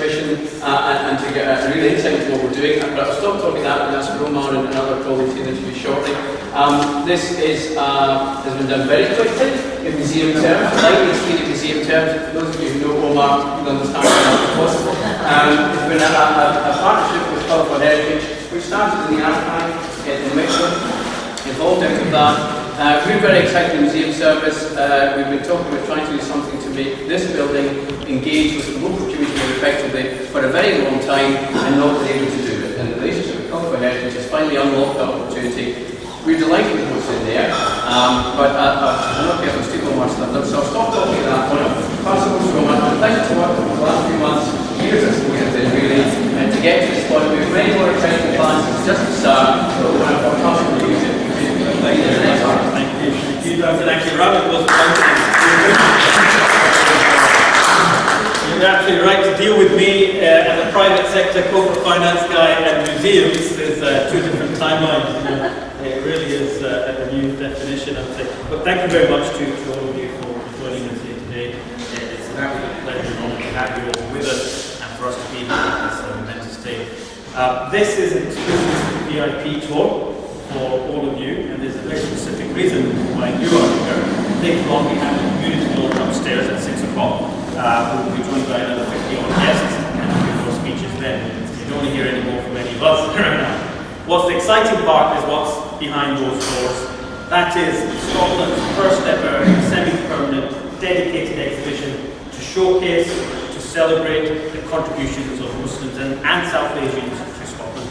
exhibition and to get a real insight into what we're doing. But I'll stop talking that and ask Roman and other colleagues to interview shortly. This has been done very quickly in museum terms, lightly speed in museum terms. For those of you who know Omar, you'll understand how that's possible. It's been a partnership with Colourful Heritage, which started in the archive in Michelin, evolved out of that. We're very excited in the museum service. We've been talking about trying to do something to make this building engage with the local community more effectively for a very long time and not been able to do it. And the relationship with Colourful Heritage has finally unlocked that opportunity. We're delighted with what's in there, but I'm not careful to steal all my stuff, so I'll stop talking at that point. Pass it over to Roman. I'd like to work over the last few months, years as we have been really, and to get to this point. We have many more exciting plans. It's just the start, but when I've got time to use it, thank you, Dr. Actually, round of applause for You're absolutely right to deal with me as a private sector corporate finance guy and museums. There's two different timelines. It really is a new definition, I would say. But thank you very much to all of you for joining us here today. It's an absolute pleasure and honor to have you all with us and for us to be here on this momentous day. This is an exclusive VIP tour for all of you, and there's a very specific reason why you are here. Later on, we have a community lunch upstairs at 6 o'clock. We'll be joined by another 50 odd guests and a few more speeches then. You don't want to hear any more from any of us right now. What's the exciting part is what's behind those doors. That is Scotland's first ever semi-permanent dedicated exhibition to showcase, to celebrate the contributions of Muslims and South Asians to Scotland.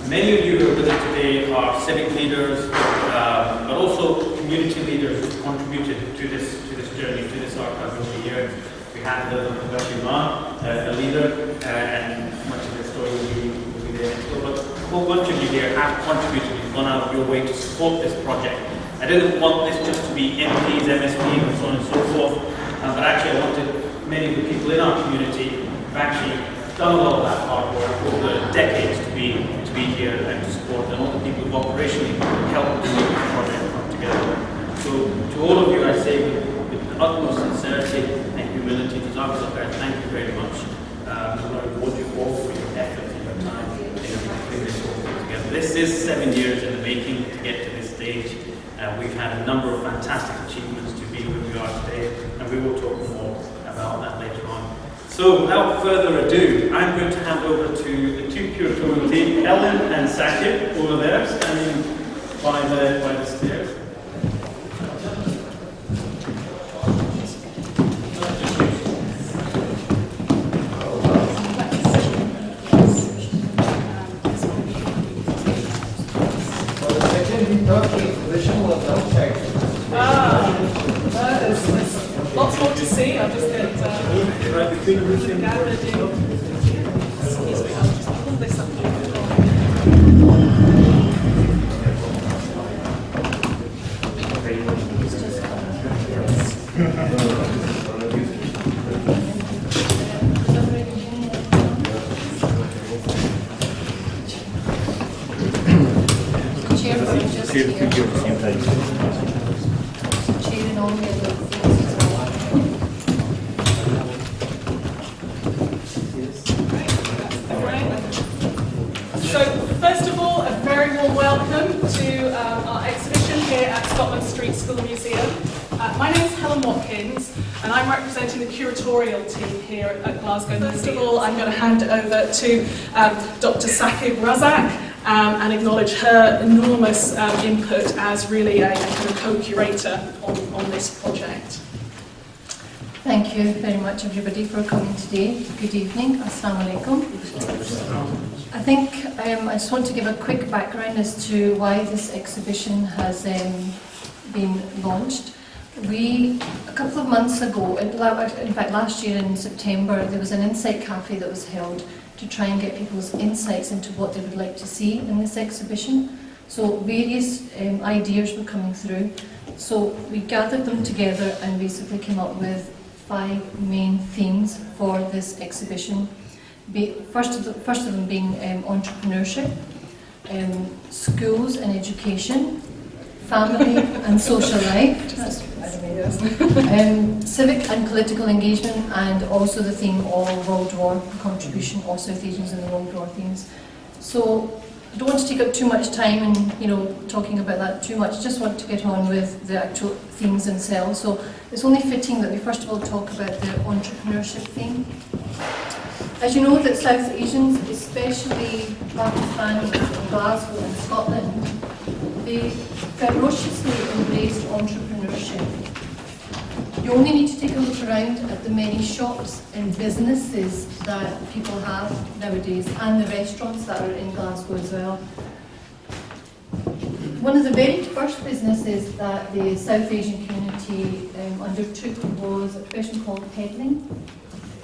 Many of you who are with us today are civic leaders, but also community leaders who contributed to this journey, to this archive over the years. We had the a leader, and much of the story will be there. But a whole bunch of you here have contributed. You've gone out of your way to support this project. I didn't want this just to be MPs, MSPs, and so on and so forth, but actually I wanted many of the people in our community who've actually done a lot of that hard work over decades to be here and to support, and all the people who've operationally helped to make this project come together. So to all of you I say with the utmost sincerity and humility, to Dr. Zucker, thank you very much. I want to reward you all for your effort and your time in putting this whole thing together. This is 7 years in the making to get to this stage. We've had a number of fantastic achievements to be where we are today, and we will talk more about that later on. So, without further ado, I'm going to hand over to the two curatorial team, Ellen and Sakib, over there, standing by the stairs. Lots more to see. I'll just get gathered in. Excuse me, I'll just pull this up. So, first of all, a very warm welcome to our exhibition here at Scotland Street School Museum. My name is Helen Watkins, and I'm representing the curatorial team here at Glasgow Museums. First of all, I'm going to hand it over to Dr. Sakib Razak and acknowledge her enormous input as really a kind of co-curator on this project. Thank you very much, everybody, for coming today. Good evening. Assalamu alaikum. I think I just want to give a quick background as to why this exhibition has been launched. A couple of months ago, in fact last year in September, there was an Insight Cafe that was held to try and get people's insights into what they would like to see in this exhibition. So various ideas were coming through. So we gathered them together and basically came up with 5 main themes for this exhibition. First of them being entrepreneurship, schools and education, family and social life, civic and political engagement, and also the theme of World War, contribution of South Asians in the World War themes. So I don't want to take up too much time and talking about that too much, just want to get on with the actual themes themselves. So it's only fitting that we first of all talk about the entrepreneurship theme. As you know, that South Asians, especially Pakistanis in Glasgow and Scotland, they ferociously embraced entrepreneurship. You only need to take a look around at the many shops and businesses that people have nowadays, and the restaurants that are in Glasgow as well. One of the very first businesses that the South Asian community undertook was a profession called peddling.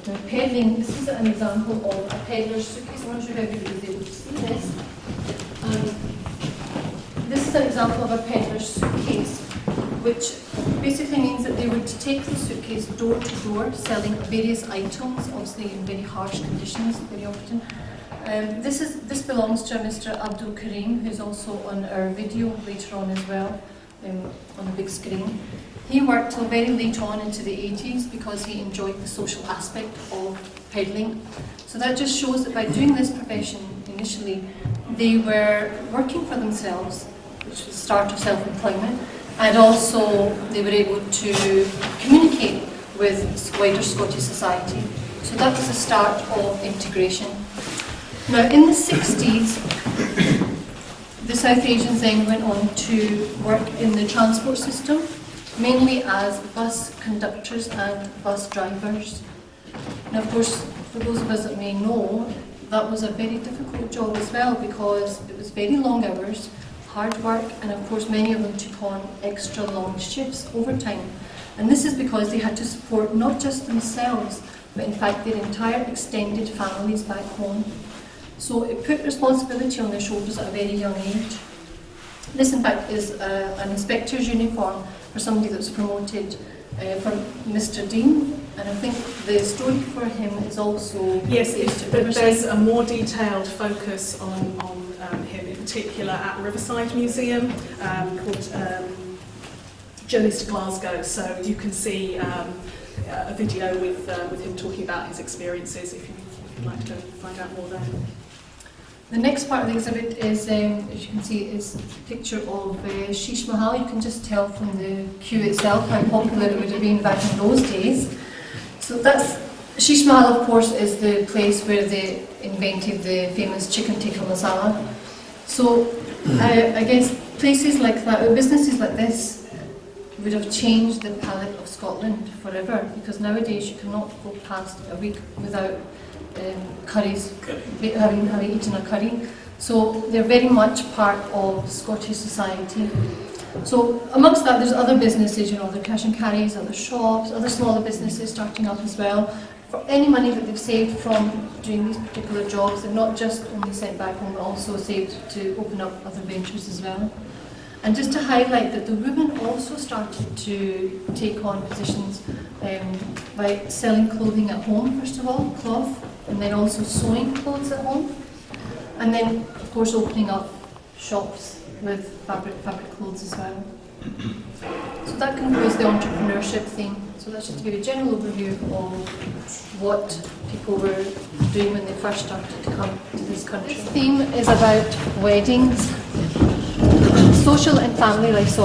Now, peddling, this is an example of a peddler's suitcase. I'm not sure if everybody is able to see this. This is an example of a peddler's suitcase, which basically means that they would take the suitcase door to door, selling various items, obviously in very harsh conditions, very often. This belongs to a Mr. Abdul Karim, who's also on our video later on as well, on the big screen. He worked till very late on into the 80s because he enjoyed the social aspect of peddling. So that just shows that by doing this profession initially, they were working for themselves, which was the start of self-employment, and also they were able to communicate with wider Scottish society. So that was the start of integration. Now in the 60s, the South Asians then went on to work in the transport system, mainly as bus conductors and bus drivers. And of course, for those of us that may know, that was a very difficult job as well, because it was very long hours, hard work, and of course many of them took on extra long shifts, overtime. And this is because they had to support not just themselves, but in fact their entire extended families back home. So it put responsibility on their shoulders at a very young age. This in fact is an inspector's uniform for somebody that was promoted from Mr. Dean, and I think the story for him is also... Yes, there's a more detailed focus on him, in particular at Riverside Museum, called Journeys to Glasgow. So you can see a video with him talking about his experiences if you'd like to find out more there. The next part of the exhibit is, as you can see, is a picture of Sheesh Mahal. You can just tell from the queue itself how popular it would have been back in those days. So that's Sheesh Mahal, of course, is the place where they invented the famous chicken tikka masala. So I guess places like that, or businesses like this, would have changed the palette of Scotland forever, because nowadays you cannot go past a week without curries, having eaten a curry. So they're very much part of Scottish society. So amongst that, there's other businesses, the cash and carries, other shops, other smaller businesses starting up as well. For any money that they've saved from doing these particular jobs, they've not just only sent back home, but also saved to open up other ventures as well. And just to highlight that the women also started to take on positions by selling clothing at home, first of all, cloth, and then also sewing clothes at home, and then of course opening up shops with fabric clothes as well. So that concludes the entrepreneurship theme. So that's just to give you a general overview of what people were doing when they first started to come to this country. This theme is about weddings, social and family life,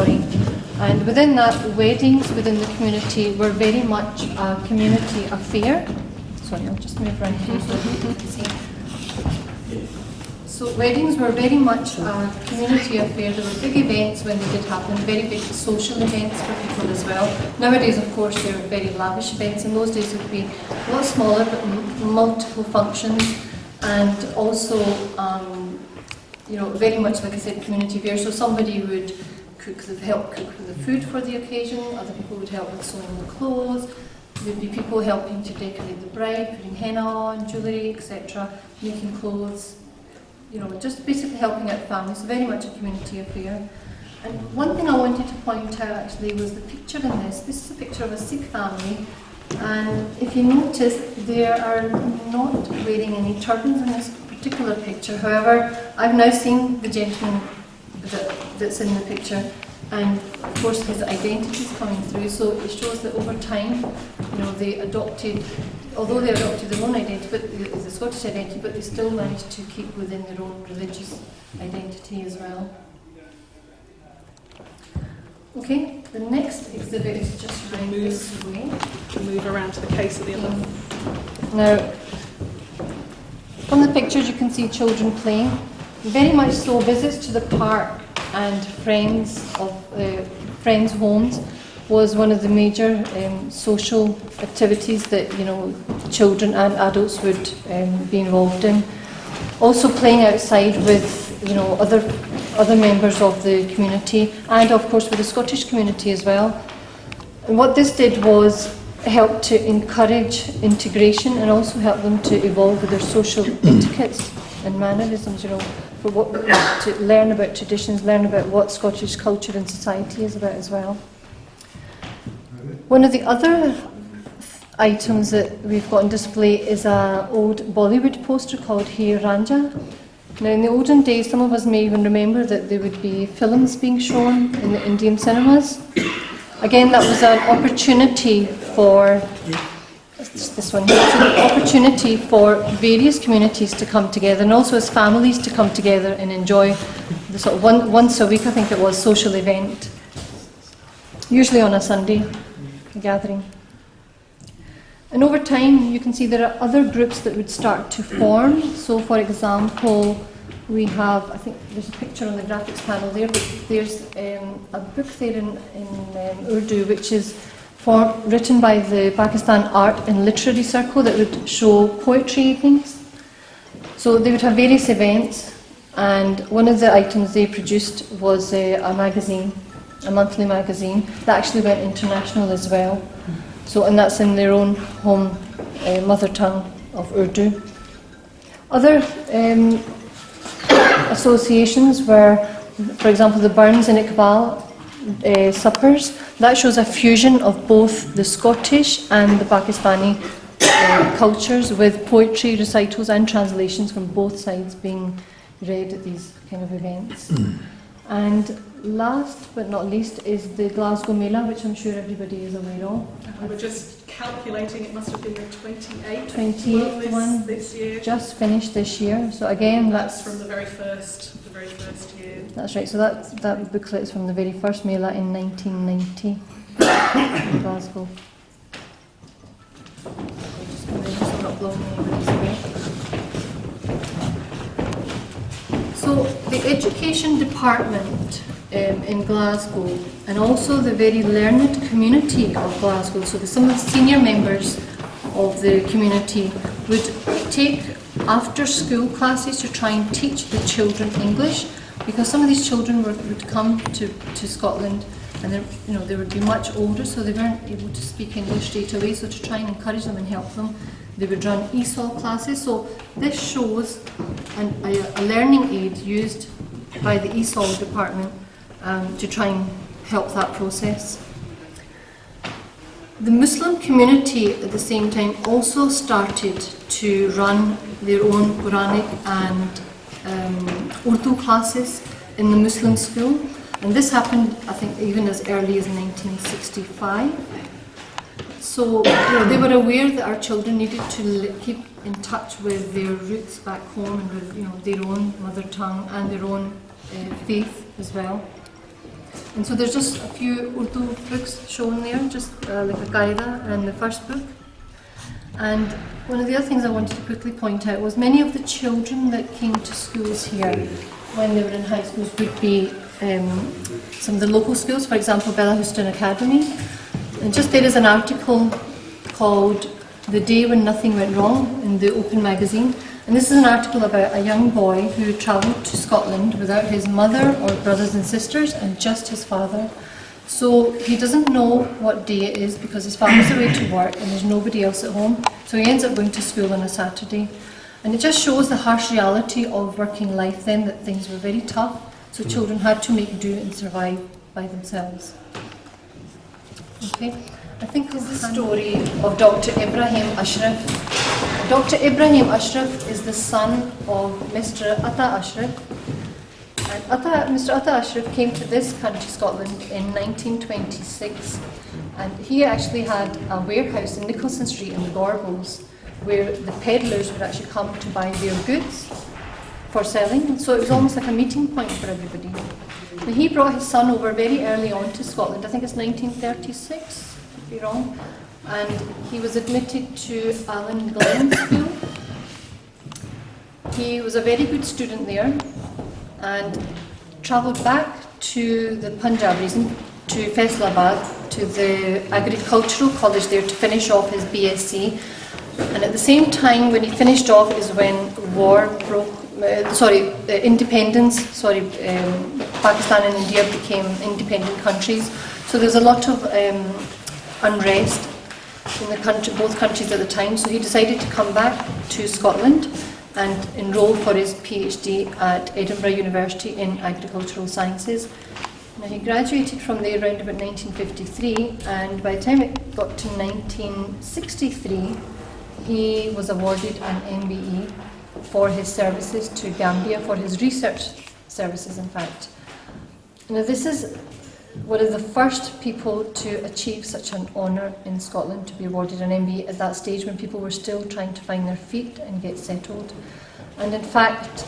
and within that, weddings within the community were very much a community affair. Sorry, I'll just move around here so you can see. So weddings were very much a community affair. There were big events when they did happen, very big social events for people as well. Nowadays, of course, there are very lavish events. In those days, it would be a lot smaller, but multiple functions, and also, very much, like I said, community affair. So somebody would help cook the food for the occasion. Other people would help with sewing the clothes. There would be people helping to decorate the bride, putting henna on, jewellery, etc., making clothes. Just basically helping out families, so very much a community affair. And one thing I wanted to point out actually was the picture in this. This is a picture of a Sikh family, and if you notice, they are not wearing any turbans in this particular picture. However, I've now seen the gentleman that's in the picture, and of course his identity is coming through. So it shows that over time, they adopted, although they adopted their own identity, but the Scottish identity, but they still managed to keep within their own religious identity as well. Okay, the next exhibit is just right this way. Move around to the case of the other. Now, from the pictures you can see children playing. Very much so, visits to the park and friends' homes was one of the major social activities that children and adults would be involved in. Also playing outside with other members of the community, and of course with the Scottish community as well. And what this did was help to encourage integration and also help them to evolve with their social etiquettes and mannerisms, to learn about traditions, learn about what Scottish culture and society is about as well. One of the other items that we've got on display is an old Bollywood poster called Heer Ranja. Now, in the olden days, some of us may even remember that there would be films being shown in the Indian cinemas. Again, that was an opportunity for opportunity for various communities to come together, and also as families to come together and enjoy the sort of once a week, I think it was, social event, usually on a Sunday gathering. And over time, you can see there are other groups that would start to form. So, for example, we have, I think there's a picture on the graphics panel there, but there's a book there in Urdu, which is written by the Pakistan Art and Literary Circle, that would show poetry evenings. So they would have various events, and one of the items they produced was a magazine, a monthly magazine, that actually went international as well. So, and that's in their own home mother tongue of Urdu. Other associations were, for example, the Burns and Iqbal suppers. That shows a fusion of both the Scottish and the Pakistani cultures, with poetry recitals and translations from both sides being read at these kind of events. And last but not least is the Glasgow Mela, which I'm sure everybody is aware of. We were just calculating, it must have been the 28th one this year. Just finished this year. So again, that's from the very first year. That's right. So that booklet is from the very first Mela in 1990 in Glasgow. So the education department in Glasgow, and also the very learned community of Glasgow, so some of the senior members of the community would take after school classes to try and teach the children English, because some of these children would come to Scotland and they would be much older, so they weren't able to speak English straight away. So to try and encourage them and help them, they would run ESOL classes. So this shows a learning aid used by the ESOL department to try and help that process. The Muslim community at the same time also started to run their own Quranic and Urdu classes in the Muslim school, and this happened, I think, even as early as 1965. So they were aware that our children needed to keep in touch with their roots back home and with their own mother tongue and their own faith as well. And so there's just a few Urdu books shown there, just like a Qaida and the first book. And one of the other things I wanted to quickly point out was many of the children that came to schools here when they were in high schools would be some of the local schools, for example, Bella Houston Academy. And just there is an article called "The Day When Nothing Went Wrong" in the Open magazine. And this is an article about a young boy who travelled to Scotland without his mother or brothers and sisters and just his father. So he doesn't know what day it is because his father's away to work and there's nobody else at home. So he ends up going to school on a Saturday. And it just shows the harsh reality of working life then, that things were very tough. So children had to make do and survive by themselves. Okay, I think this is the story of Dr. Ibrahim Ashraf. Dr. Ibrahim Ashraf is the son of Mr. Atta Ashraf, And Mr. Atta Ashraf came to this country, Scotland, in 1926, and he actually had a warehouse in Nicholson Street in the Gorbals, where the pedlars would actually come to buy their goods for selling. So it was almost like a meeting point for everybody. And he brought his son over very early on to Scotland. I think it's 1936, could be wrong. And he was admitted to Allen Glen School. He was a very good student there and travelled back to the Punjab region, to Faisalabad, to the agricultural college there to finish off his BSc. And at the same time, when he finished off, is when war broke. Pakistan and India became independent countries. So there was a lot of unrest in the country, both countries at the time. So he decided to come back to Scotland and enroll for his PhD at Edinburgh University in Agricultural Sciences. Now he graduated from there around about 1953, and by the time it got to 1963, he was awarded an MBE for his services to Gambia, for his research services, in fact. Now this is one of the first people to achieve such an honour in Scotland, to be awarded an MBE at that stage when people were still trying to find their feet and get settled. And in fact,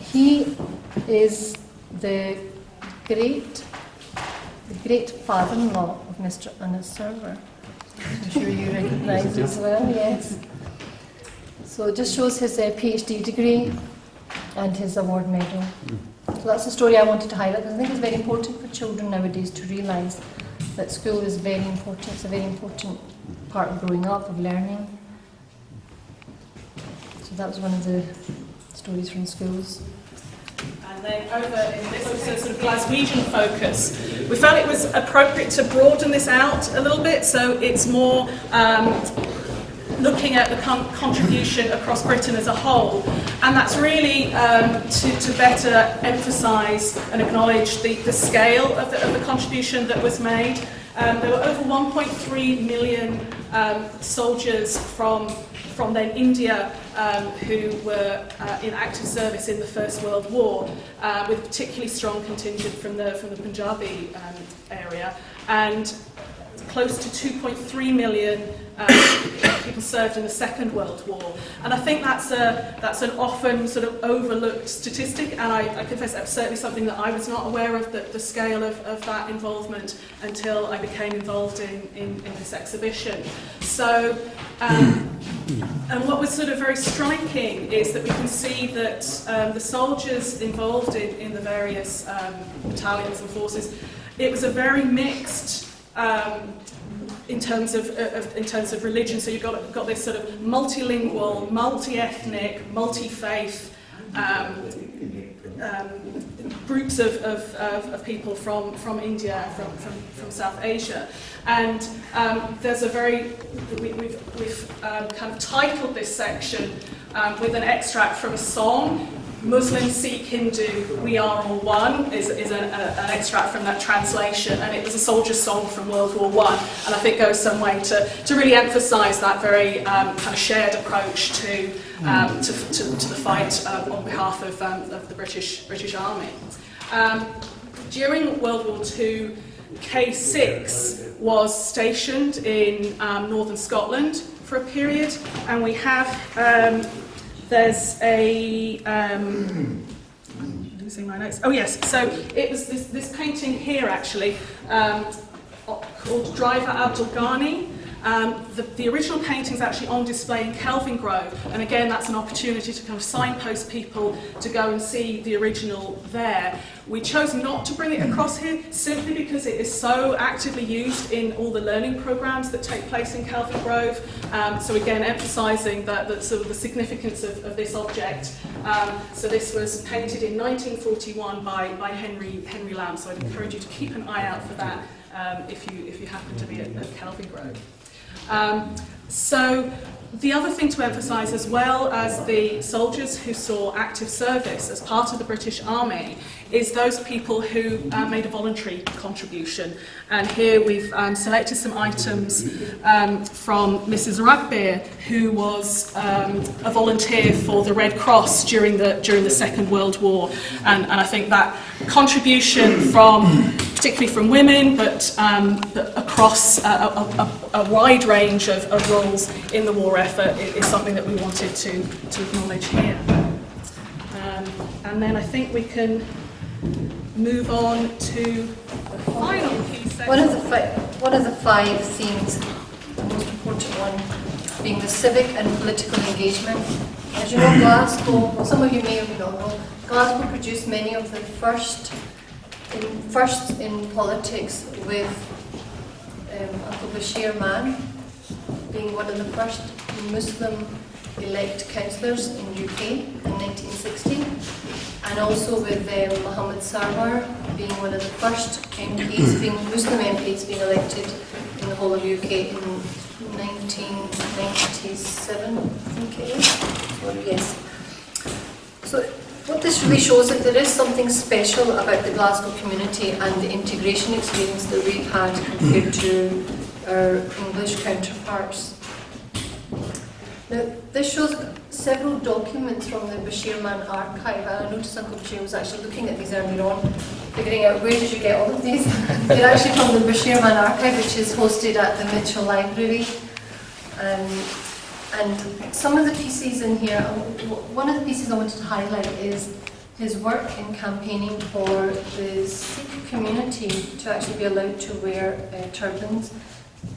he is the great father-in-law of Mr. Anas Server. I'm sure you recognise as well, yes. So it just shows his PhD degree and his award medal. So that's the story I wanted to highlight, because I think it's very important for children nowadays to realise that school is very important. It's a very important part of growing up, of learning. So that was one of the stories from schools. And then over in this was a sort of Glaswegian focus. We felt it was appropriate to broaden this out a little bit, so it's more looking at the contribution across Britain as a whole, and that's really to better emphasise and acknowledge the scale of the contribution that was made. There were over 1.3 million soldiers from then India who were in active service in the First World War, with a particularly strong contingent from the Punjabi area, and close to 2.3 million people served in the Second World War. And I think that's an often sort of overlooked statistic, and I confess that's certainly something that I was not aware of, the scale of that involvement until I became involved in this exhibition. So, and what was sort of very striking is that we can see that the soldiers involved in the various battalions and forces, it was a very mixed in terms of religion. So you've got this sort of multilingual, multi-ethnic, multi-faith groups of people from India, from South Asia, and there's a very we've kind of titled this section with an extract from a song. Muslim, Sikh, Hindu, we are all one is an extract from that translation, and it was a soldier's song from World War I, and I think goes some way to really emphasise that very kind of shared approach to the fight on behalf of the British Army. During World War II, K6 was stationed in northern Scotland for a period, and we have. There's a losing my notes. Oh yes, so it was this painting here actually called Driver Abdul Ghani. The original painting is actually on display in Kelvin Grove, and again that's an opportunity to kind of signpost people to go and see the original there. We chose not to bring it across here simply because it is so actively used in all the learning programs that take place in Kelvin Grove. So again, emphasising the sort of the significance of this object. So this was painted in 1941 by Henry Lamb. So I'd encourage you to keep an eye out for that if you happen to be at Kelvin Grove. So The other thing to emphasise, as well as the soldiers who saw active service as part of the British Army, is those people who made a voluntary contribution. And here we've selected some items from Mrs. Rugbeer, who was a volunteer for the Red Cross during the Second World War. And I think that contribution particularly from women, but across a wide range of roles in the war effort is something that we wanted to acknowledge here. And then I think we can move on to the final key section. One of the 5 themes, the most important one, being the civic and political engagement. As you know, Glasgow, well, some of you may or may not know, Glasgow produced many of the first in politics, with Uncle Bashir Mann being one of the first Muslim elect councillors in UK in 1960, and also with Mohammed Sarwar being one of the first MPs, Muslim MPs being elected in the whole of UK in 1997, I think it is. So, yes. So what this really shows is that there is something special about the Glasgow community and the integration experience that we've had compared to our English counterparts. Now, this shows several documents from the Bashir Mann archive, and I noticed Uncle Bashir was actually looking at these earlier on, figuring out where did you get all of these. They're actually from the Bashir Mann archive, which is hosted at the Mitchell Library. And some of the pieces in here, one of the pieces I wanted to highlight is his work in campaigning for the Sikh community to actually be allowed to wear turbans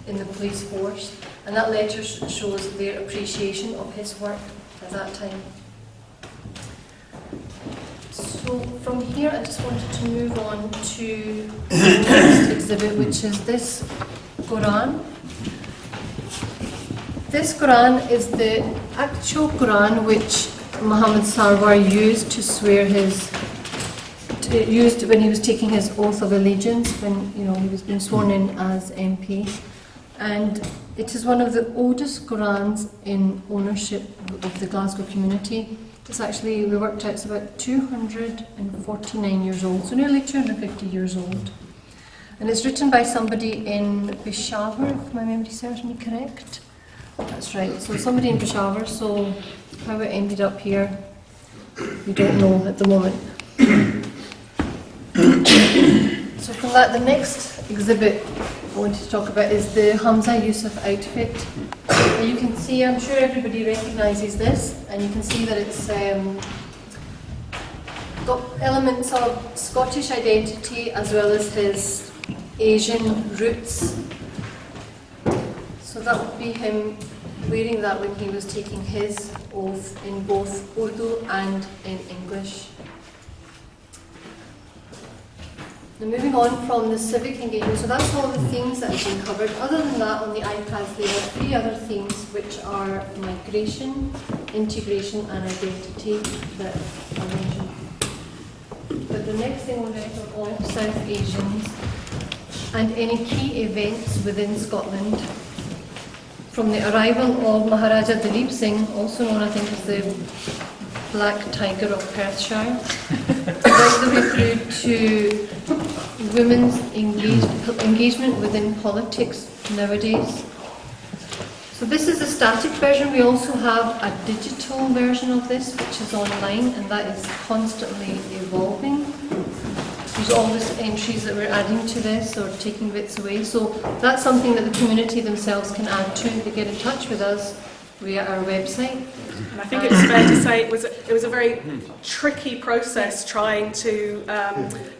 in the police force. And that letter shows their appreciation of his work at that time. So from here I just wanted to move on to the next exhibit, which is this Quran. This Quran is the actual Quran which Muhammad Sarwar used to swear used when he was taking his oath of allegiance, when he was being sworn in as MP. And it is one of the oldest Qurans in ownership of the Glasgow community. It's actually, we worked out, it's about 249 years old, so nearly 250 years old. And it's written by somebody in Peshawar, if my memory serves me correct. That's right, so somebody in Peshawar, so how it ended up here, we don't know at the moment. So from that, the next exhibit I wanted to talk about is the Hamza Yusuf outfit. And you can see, I'm sure everybody recognises this, and you can see that it's got elements of Scottish identity as well as his Asian roots. So that would be him wearing that when he was taking his oath in both Urdu and in English. Now moving on from the civic engagement, so that's all the themes that have been covered. Other than that, on the iPads there are 3 other themes, which are migration, integration and identity that I mentioned. But the next thing we'll get are all South Asians and any key events within Scotland. From the arrival of Maharaja Dalip Singh, also known I think as the Black Tiger of Perthshire, right the way through to women's engagement within politics nowadays. So this is the static version. We also have a digital version of this, which is online, and that is constantly evolving. There's always entries that we're adding to this or taking bits away. So that's something that the community themselves can add to. They get in touch with us via our website. And I think it's fair to say it was a very tricky process trying to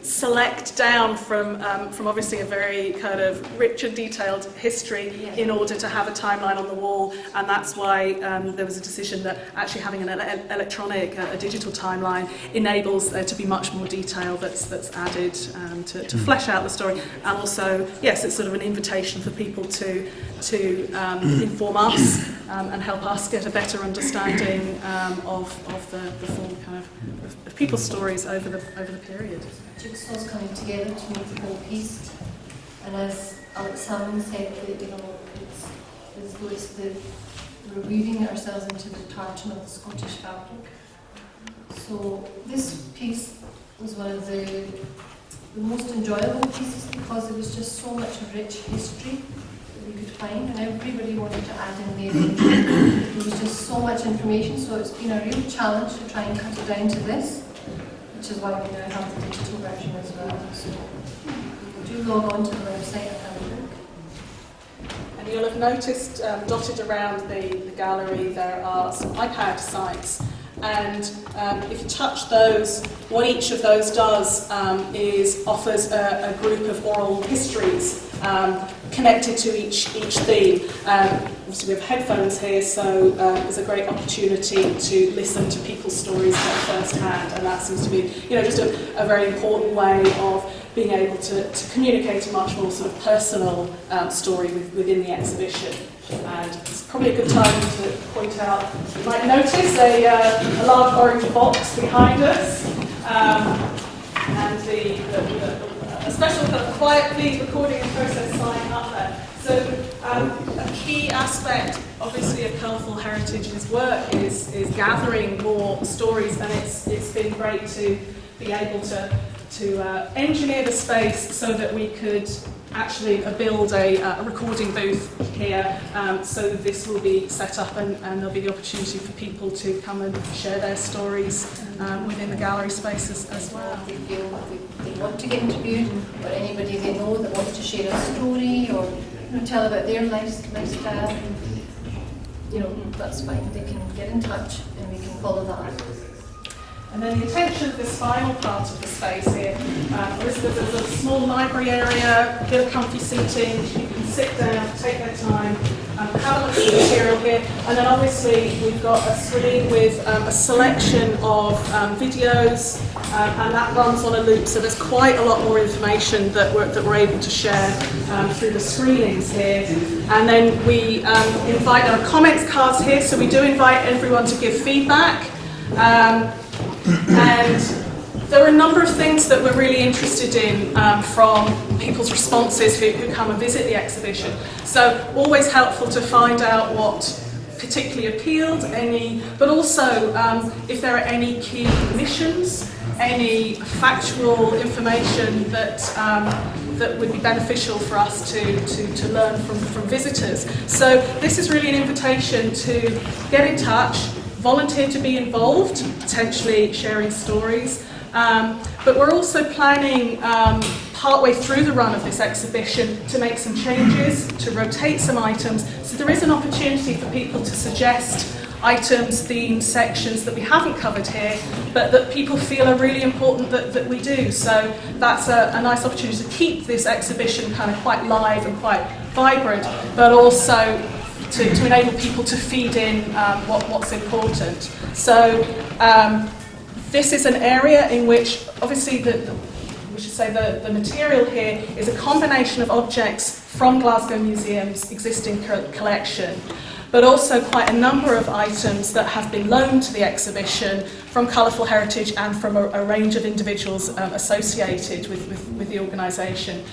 select down from obviously a very kind of rich and detailed history in order to have a timeline on the wall, and that's why there was a decision that actually having an electronic, a digital timeline enables there to be much more detail that's added to flesh out the story, and also, yes, it's sort of an invitation for people to inform us and help us get a better understanding of the full kind of people's stories over the period. Jigsaw's coming together to make the whole piece, and as Alex Salmon said, it's the we're weaving ourselves into the tartan of the Scottish fabric. So this piece was one of the most enjoyable pieces because there was just so much rich history that we could find, and everybody wanted to add in their own. There was just so much information, so it's been a real challenge to try and cut it down to this, which is why we now have the digital version as well. So do log on to the website and have a look. And you'll have noticed dotted around the gallery there are some iPad sites. And if you touch those, what each of those does is offers a group of oral histories connected to each theme. Obviously we have headphones here, so there's a great opportunity to listen to people's stories at first hand, and that seems to be, just a very important way of being able to communicate a much more sort of personal story within the exhibition. And it's probably a good time to point out, you might notice a large orange box behind us, and a special kind of quiet please recording and process sign up there. So a key aspect obviously of Colourful Heritage's work is gathering more stories, and it's been great to be able to engineer the space so that we could actually build a recording booth here, so this will be set up and there'll be the opportunity for people to come and share their stories within the gallery spaces as well. If they feel they want to get interviewed, or anybody they know that wants to share a story or tell about their lifestyle, that's fine. They can get in touch and we can follow that. And then the intention of this final part of the space here, there's a small library area, a bit of comfy seating, you can sit down, take their time, have a look at the material here, and then obviously we've got a screen with a selection of videos, and that runs on a loop, so there's quite a lot more information that we're able to share through the screenings here. And then we invite our comments cards here, so we do invite everyone to give feedback. And there are a number of things that we're really interested in from people's responses who come and visit the exhibition. So always helpful to find out what particularly appealed, but also if there are any key omissions, any factual information that would be beneficial for us to learn from visitors. So this is really an invitation to get in touch, volunteer to be involved, potentially sharing stories. But we're also planning partway through the run of this exhibition to make some changes, to rotate some items. So there is an opportunity for people to suggest items, themes, sections that we haven't covered here, but that people feel are really important that we do. So that's a nice opportunity to keep this exhibition kind of quite live and quite vibrant, but also to enable people to feed in what's important. So this is an area in which obviously the material here is a combination of objects from Glasgow Museums' existing collection, but also quite a number of items that have been loaned to the exhibition from Colourful Heritage and from a range of individuals associated with the organisation.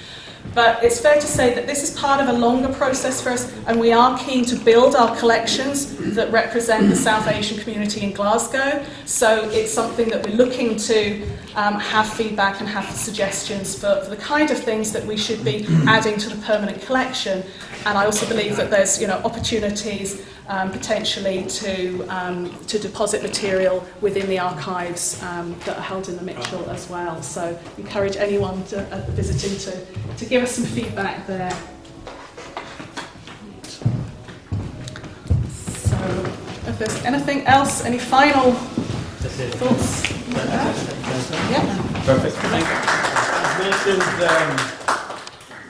But it's fair to say that this is part of a longer process for us, and we are keen to build our collections that represent the South Asian community in Glasgow. So it's something that we're looking to have feedback and have suggestions for the kind of things that we should be adding to the permanent collection. And I also believe that there's opportunities potentially to deposit material within the archives that are held in the Mitchell as well. So encourage anyone visiting to give us some feedback there. So if there's anything else, any final thoughts? Yeah. Perfect. Thank you. As mentioned,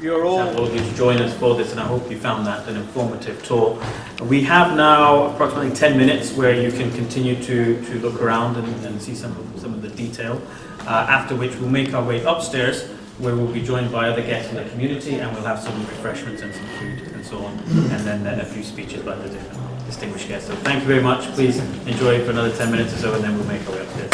you're all to join us for this, and I hope you found that an informative tour. We have now approximately 10 minutes where you can continue to look around and see some of the detail, after which we'll make our way upstairs, where we'll be joined by other guests in the community, and we'll have some refreshments and some food and so on, and then a few speeches by the different distinguished guests. So thank you very much. Please enjoy for another 10 minutes or so, and then we'll make our way upstairs.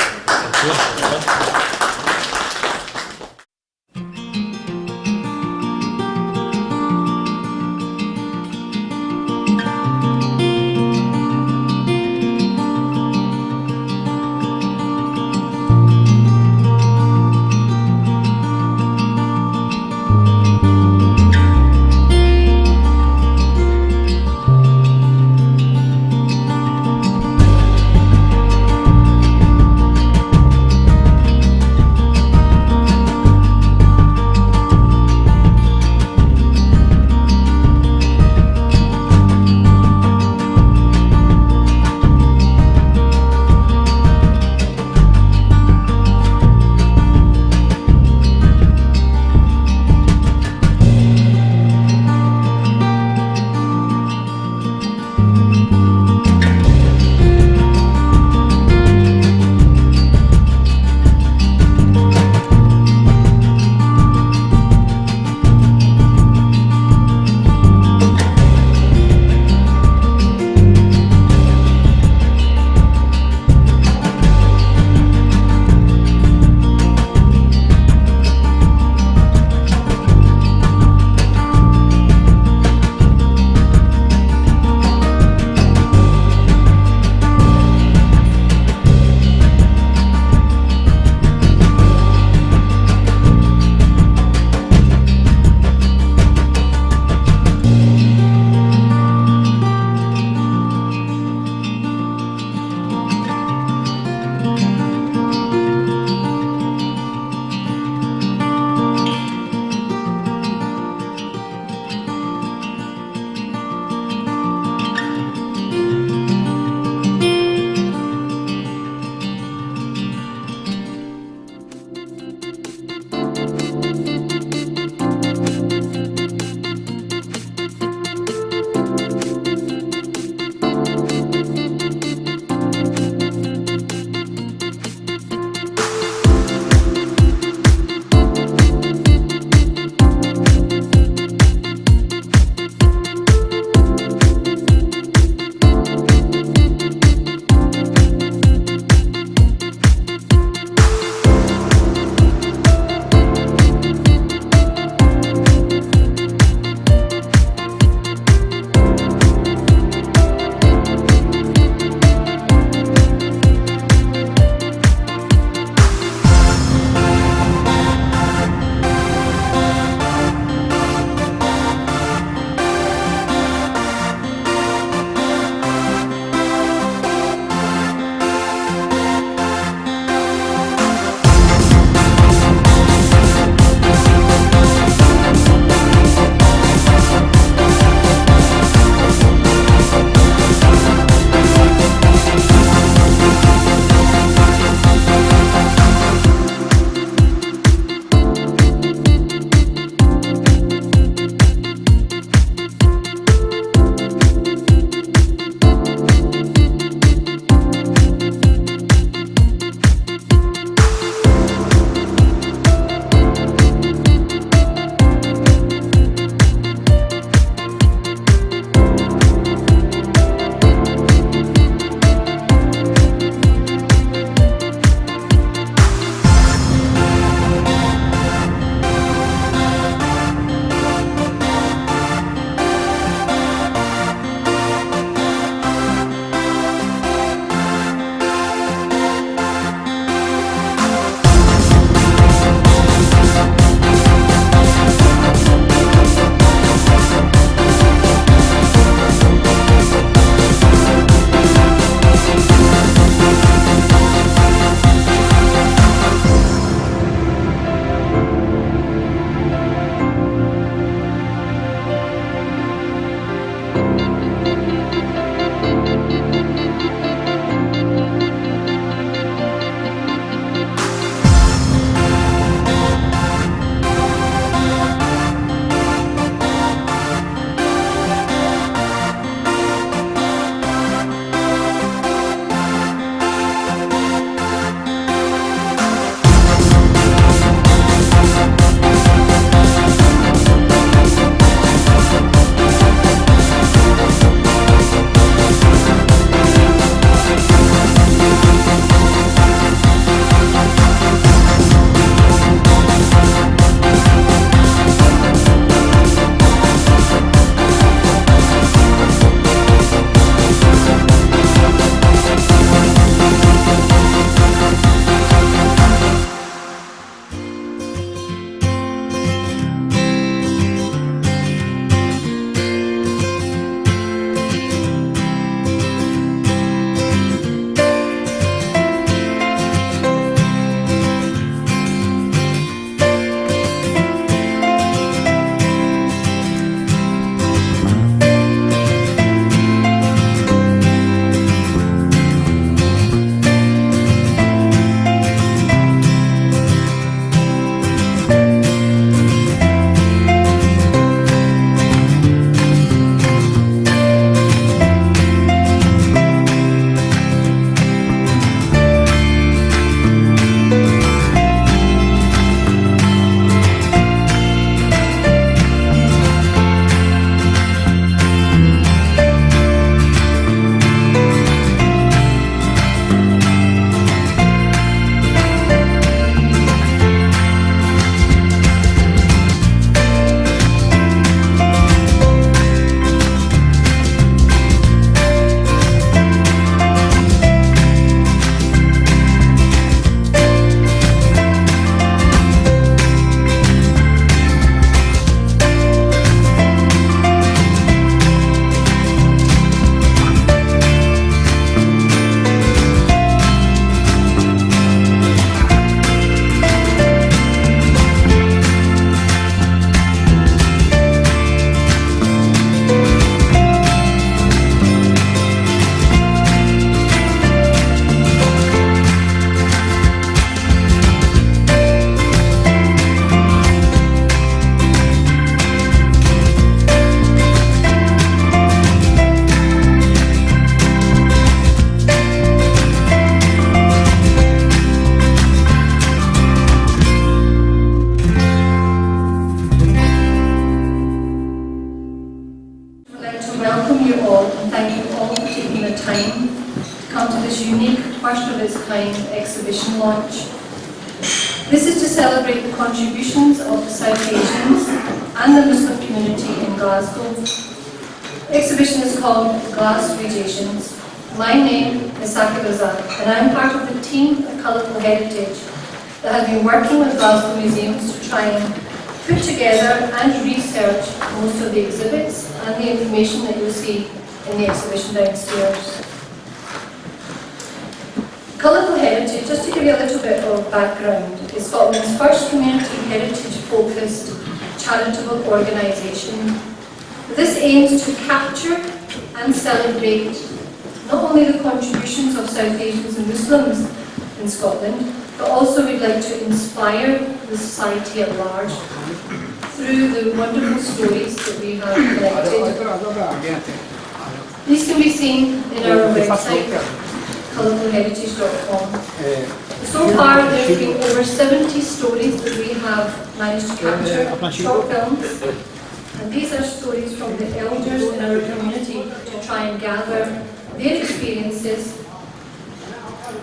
unique, first of its kind exhibition launch. This is to celebrate the contributions of the South Asians and the Muslim community in Glasgow. The exhibition is called GlaswegAsians. My name is Sakib Azad, and I am part of the team at Colourful Heritage that has been working with Glasgow Museums to try and put together and research most of the exhibits and the information that you'll see in the exhibition downstairs. Colourful Heritage, just to give you a little bit of background, is Scotland's first community heritage-focused charitable organisation. This aims to capture and celebrate not only the contributions of South Asians and Muslims in Scotland, but also we'd like to inspire the society at large through the wonderful stories that we have collected. These can be seen in our website, colourfulheritage.com. So far, there have been over 70 stories that we have managed to capture, short films, and these are stories from the elders in our community to try and gather their experiences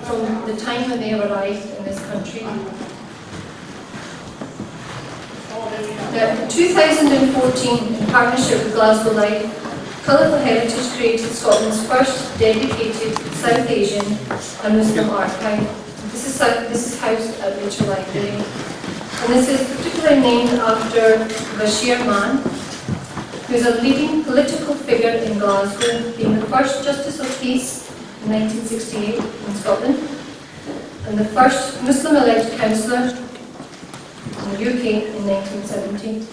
from the time when they have arrived in this country. In 2014, in partnership with Glasgow Life, Colourful Heritage created Scotland's first dedicated South Asian and Muslim archive. This is housed at Mitchell Library. And this is particularly named after Bashir Mann, who is a leading political figure in Glasgow, being the first Justice of Peace in 1968 in Scotland, and the first Muslim-elect councillor in the UK in 1970.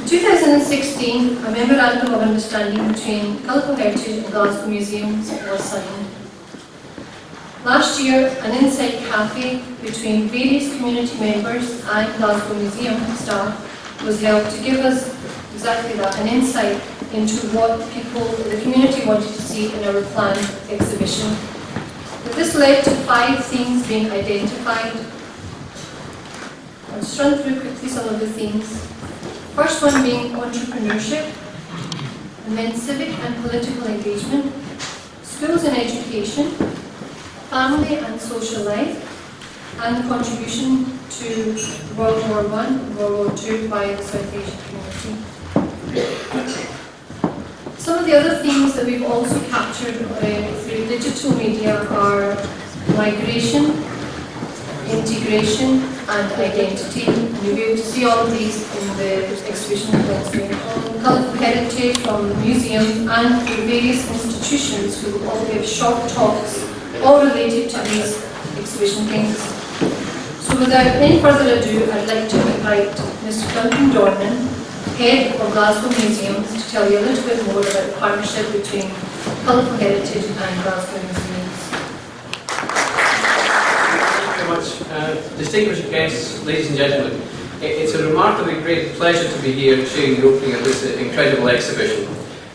In 2016, a memorandum of understanding between Colourful Heritage and Glasgow Museums was signed. Last year, an insight cafe between various community members and Glasgow Museum staff was held to give us exactly that, an insight into what the community wanted to see in our planned exhibition. But this led to 5 themes being identified. I'll just run through quickly some of the themes. First one being entrepreneurship, and then civic and political engagement, schools and education, family and social life, and the contribution to World War I and World War II by the South Asian community. Some of the other themes that we've also captured through digital media are migration, integration, and identity. And you'll be able to see all of these in the exhibition downstairs. Colourful Heritage from the museum and the various institutions who will all give short talks, all related to these exhibition things. So without any further ado, I'd like to invite Mr. Duncan Dornan, Head of Glasgow Museums, to tell you a little bit more about the partnership between Colourful Heritage and Glasgow Museums. Distinguished guests, ladies and gentlemen, it's a remarkably great pleasure to be here sharing the opening of this incredible exhibition.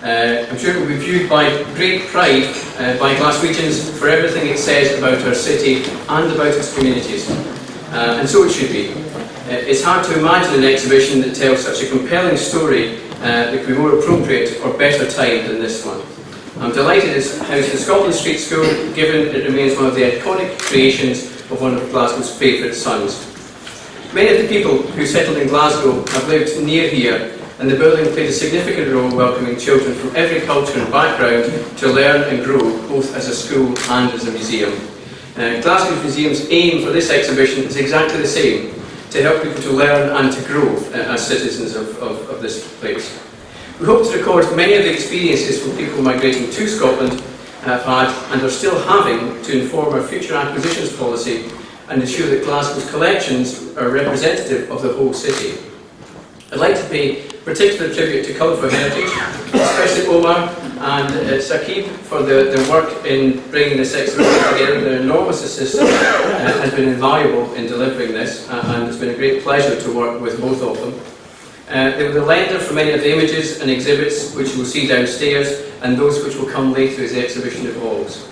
I'm sure it will be viewed by great pride by Glaswegians for everything it says about our city and about its communities. And so it should be. It's hard to imagine an exhibition that tells such a compelling story that could be more appropriate or better timed than this one. I'm delighted to house the Scotland Street School, given it remains one of the iconic creations of one of Glasgow's favourite sons. Many of the people who settled in Glasgow have lived near here, and the building played a significant role welcoming children from every culture and background to learn and grow, both as a school and as a museum. Glasgow Museum's aim for this exhibition is exactly the same, to help people to learn and to grow as citizens of this place. We hope to record many of the experiences from people migrating to Scotland have had and are still having to inform our future acquisitions policy and ensure that Glasgow's collections are representative of the whole city. I'd like to pay particular tribute to Colourful Heritage, especially Omar and Sakib for their work in bringing this exhibition together. Their enormous assistance has been invaluable in delivering this, and it's been a great pleasure to work with both of them. They were the lender for many of the images and exhibits which you will see downstairs, and those which will come later as the exhibition evolves.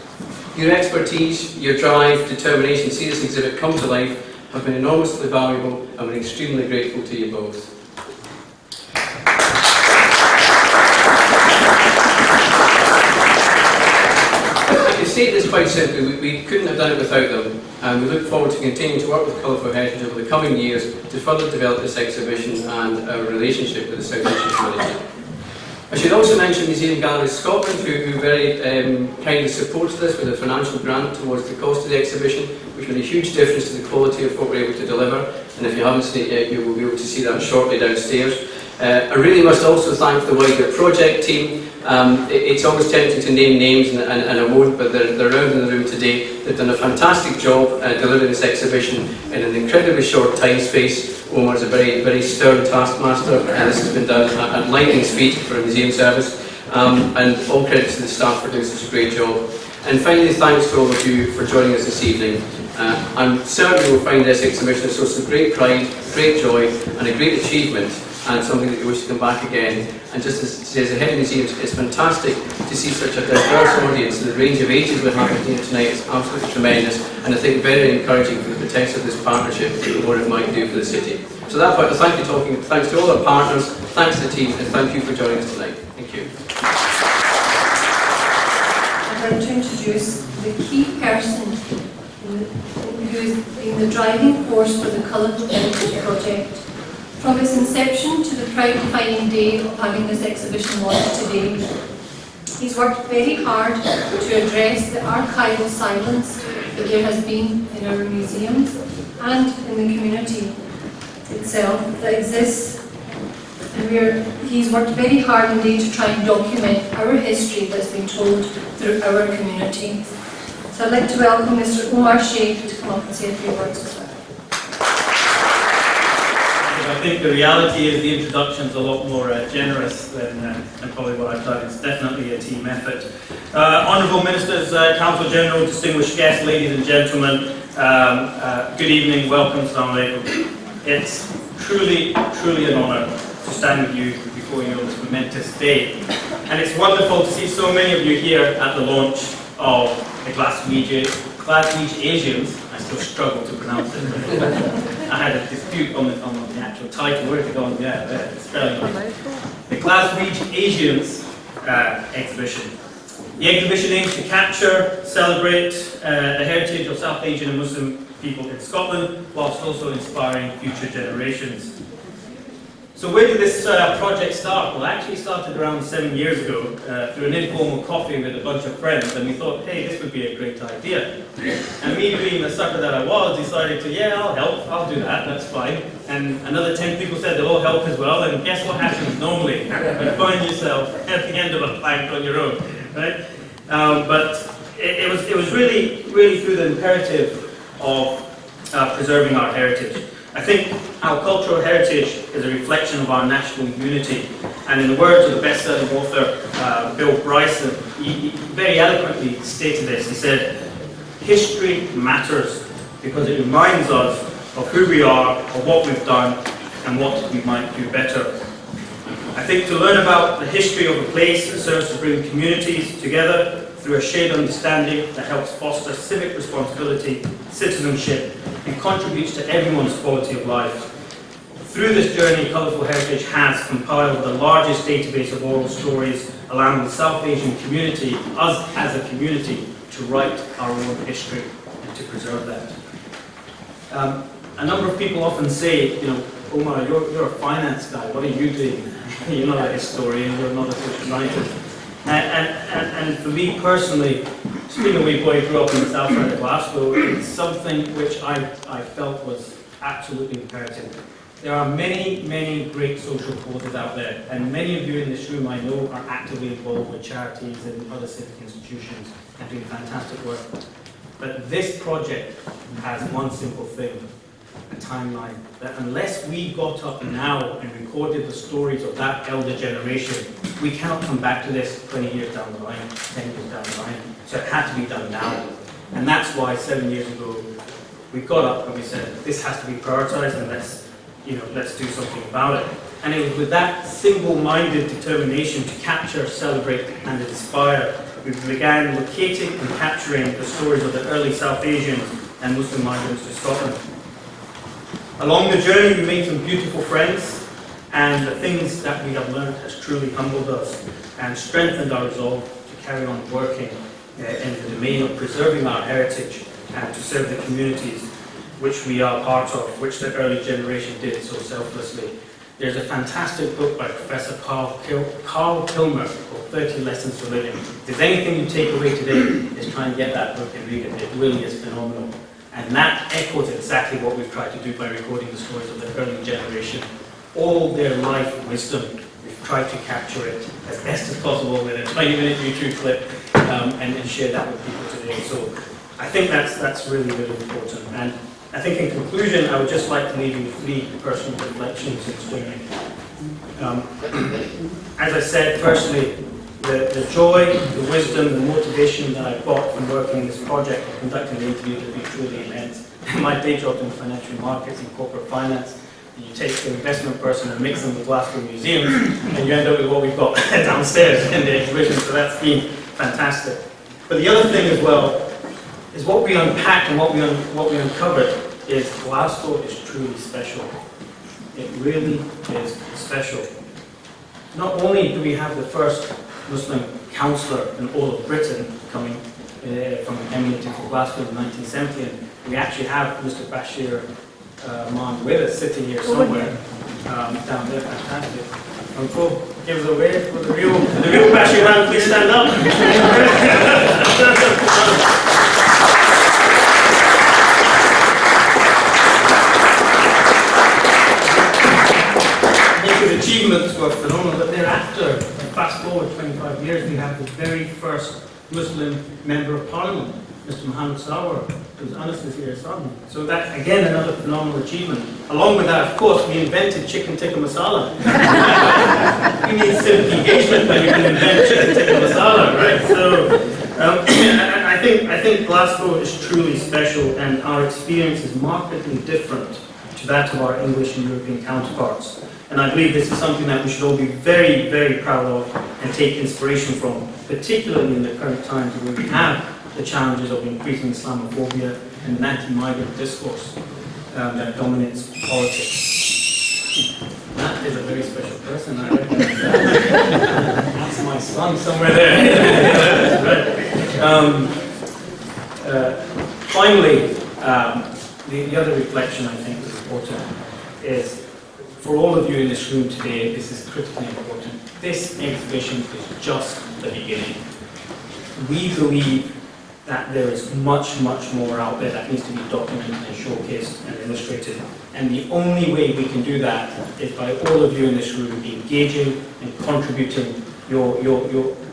Your expertise, your drive, determination to see this exhibit come to life have been enormously valuable, and we're extremely grateful to you both. state this quite simply, we couldn't have done it without them, and we look forward to continuing to work with Colourful Heritage over the coming years to further develop this exhibition and our relationship with the South Asian community. I should also mention Museum Galleries Scotland, who very kindly supported us with a financial grant towards the cost of the exhibition, which made a huge difference to the quality of what we're able to deliver, and if you haven't seen it yet, you will be able to see that shortly downstairs. I really must also thank the wider project team. It's always tempting to name names, and I won't, but they're around in the room today. They've done a fantastic job delivering this exhibition in an incredibly short time space. Omar is a very stern taskmaster, and this has been done at lightning speed for a museum service. And all credit to the staff for doing such a great job. And finally, thanks to all of you for joining us this evening. I'm certain you will find this exhibition a source of great pride, great joy, and a great achievement, and something that you wish to come back again. And just as the head of museums, it's fantastic to see such a diverse audience. The range of ages we have here tonight is absolutely tremendous, and I think very encouraging for the potential of this partnership and what it might do for the city. So at that point, thanks to all our partners, thanks to the team, and thank you for joining us tonight. Thank you. I'd like to introduce the key person who has been the driving force for the Colourful Heritage project. From its inception to the proud defining day of having this exhibition launched today, he's worked very hard to address the archival silence that there has been in our museums and in the community itself that exists. And he's worked very hard indeed to try and document our history that's been told through our community. So I'd like to welcome Mr. Omar Sheikh to come up and say a few words as well. I think the reality is the introduction's a lot more generous than probably what I've done. It's definitely a team effort. Honourable Ministers, Council General, distinguished guests, ladies and gentlemen, good evening, welcome, Assalamu alaikum. It's truly an honour to stand with you before you on this momentous day. And it's wonderful to see so many of you here at the launch of the GlaswegAsians. I still struggle to pronounce it. I had a dispute on the actual title. Where to go on? Yeah, there, it's spelling right. The GlaswegAsians exhibition. The exhibition aims to capture, celebrate the heritage of South Asian and Muslim people in Scotland, whilst also inspiring future generations. So where did this project start? Well, it actually started around 7 years ago through an informal coffee with a bunch of friends, and we thought, hey, this would be a great idea. And me, being the sucker that I was, decided to, yeah, I'll help, I'll do that, that's fine. And another 10 people said they'll all help as well, and guess what happens normally? You find yourself at the end of a plank on your own, right? But it was really through the imperative of preserving our heritage. I think our cultural heritage is a reflection of our national unity, and in the words of the best-selling author Bill Bryson, he very eloquently stated this. He said, "History matters because it reminds us of who we are, of what we've done, and what we might do better." I think to learn about the history of a place that serves to bring communities together through a shared understanding that helps foster civic responsibility, citizenship, and contributes to everyone's quality of life. Through this journey, Colourful Heritage has compiled the largest database of oral stories, allowing the South Asian community, us as a community, to write our own history and to preserve that. A number of people often say, you know, Omar, you're a finance guy, what are you doing? You're not a historian, you're not a social scientist. And for me personally, being a wee boy, grew up in the south side of Glasgow, it's something which I felt was absolutely imperative. There are many great social causes out there, and many of you in this room I know are actively involved with charities and other civic institutions and doing fantastic work. But this project has one simple thing, a timeline, that unless we got up now and recorded the stories of that elder generation, we cannot come back to this 20 years down the line, 10 years down the line. So it had to be done now. And that's why 7 years ago we got up and we said, this has to be prioritised, and let's do something about it. And it was with that single-minded determination to capture, celebrate and inspire, we began locating and capturing the stories of the early South Asian and Muslim migrants to Scotland. Along the journey we made some beautiful friends, and the things that we have learned has truly humbled us and strengthened our resolve to carry on working in the domain of preserving our heritage and to serve the communities which we are part of, which the early generation did so selflessly. There's a fantastic book by Professor Carl Kilmer called 30 Lessons for Living. If there's anything you take away today, is try and get that book and read it. It really is phenomenal. And that echoes exactly what we've tried to do by recording the stories of the early generation. All their life wisdom, we've tried to capture it as best as possible with a 20-minute YouTube clip and share that with people today. So I think that's really, really important. And I think in conclusion, I would just like to leave you with 3 personal reflections this journey. As I said, firstly, the joy, the wisdom, the motivation that I got from working in this project and conducting the interviews has been truly immense. My day job in financial markets and corporate finance, you take the investment person and mix them with Glasgow Museums, and you end up with what we've got downstairs in the exhibition, so that's been fantastic. But the other thing as well is what we unpacked and what we uncovered is Glasgow is truly special. It really is special. Not only do we have the first Muslim councillor in all of Britain coming from emanating from Glasgow in 1970, and we actually have Mr. Bashir Maan with us, sitting here somewhere down there. Fantastic. Uncle, give us a wave for the real Bashir Maan. Please stand up. His achievements were phenomenal, but thereafter, fast forward 25 years, we have the very first Muslim Member of Parliament, Mr. Mohammed Sawar, who's Anas's here son. So that's again another phenomenal achievement. Along with that, of course, we invented chicken tikka masala. We need civic engagement when you can invent chicken tikka masala, right? So I think Glasgow is truly special, and our experience is markedly different to that of our English and European counterparts. And I believe this is something that we should all be very, very proud of and take inspiration from, particularly in the current times where we have the challenges of increasing Islamophobia and an anti-migrant discourse that dominates politics. That is a very special person, I recognize that. That's my son somewhere there. Finally, the other reflection I think is important is, for all of you in this room today, this is critically important. This exhibition is just the beginning. We believe that there is much, much more out there that needs to be documented and showcased and illustrated. And the only way we can do that is by all of you in this room engaging and contributing your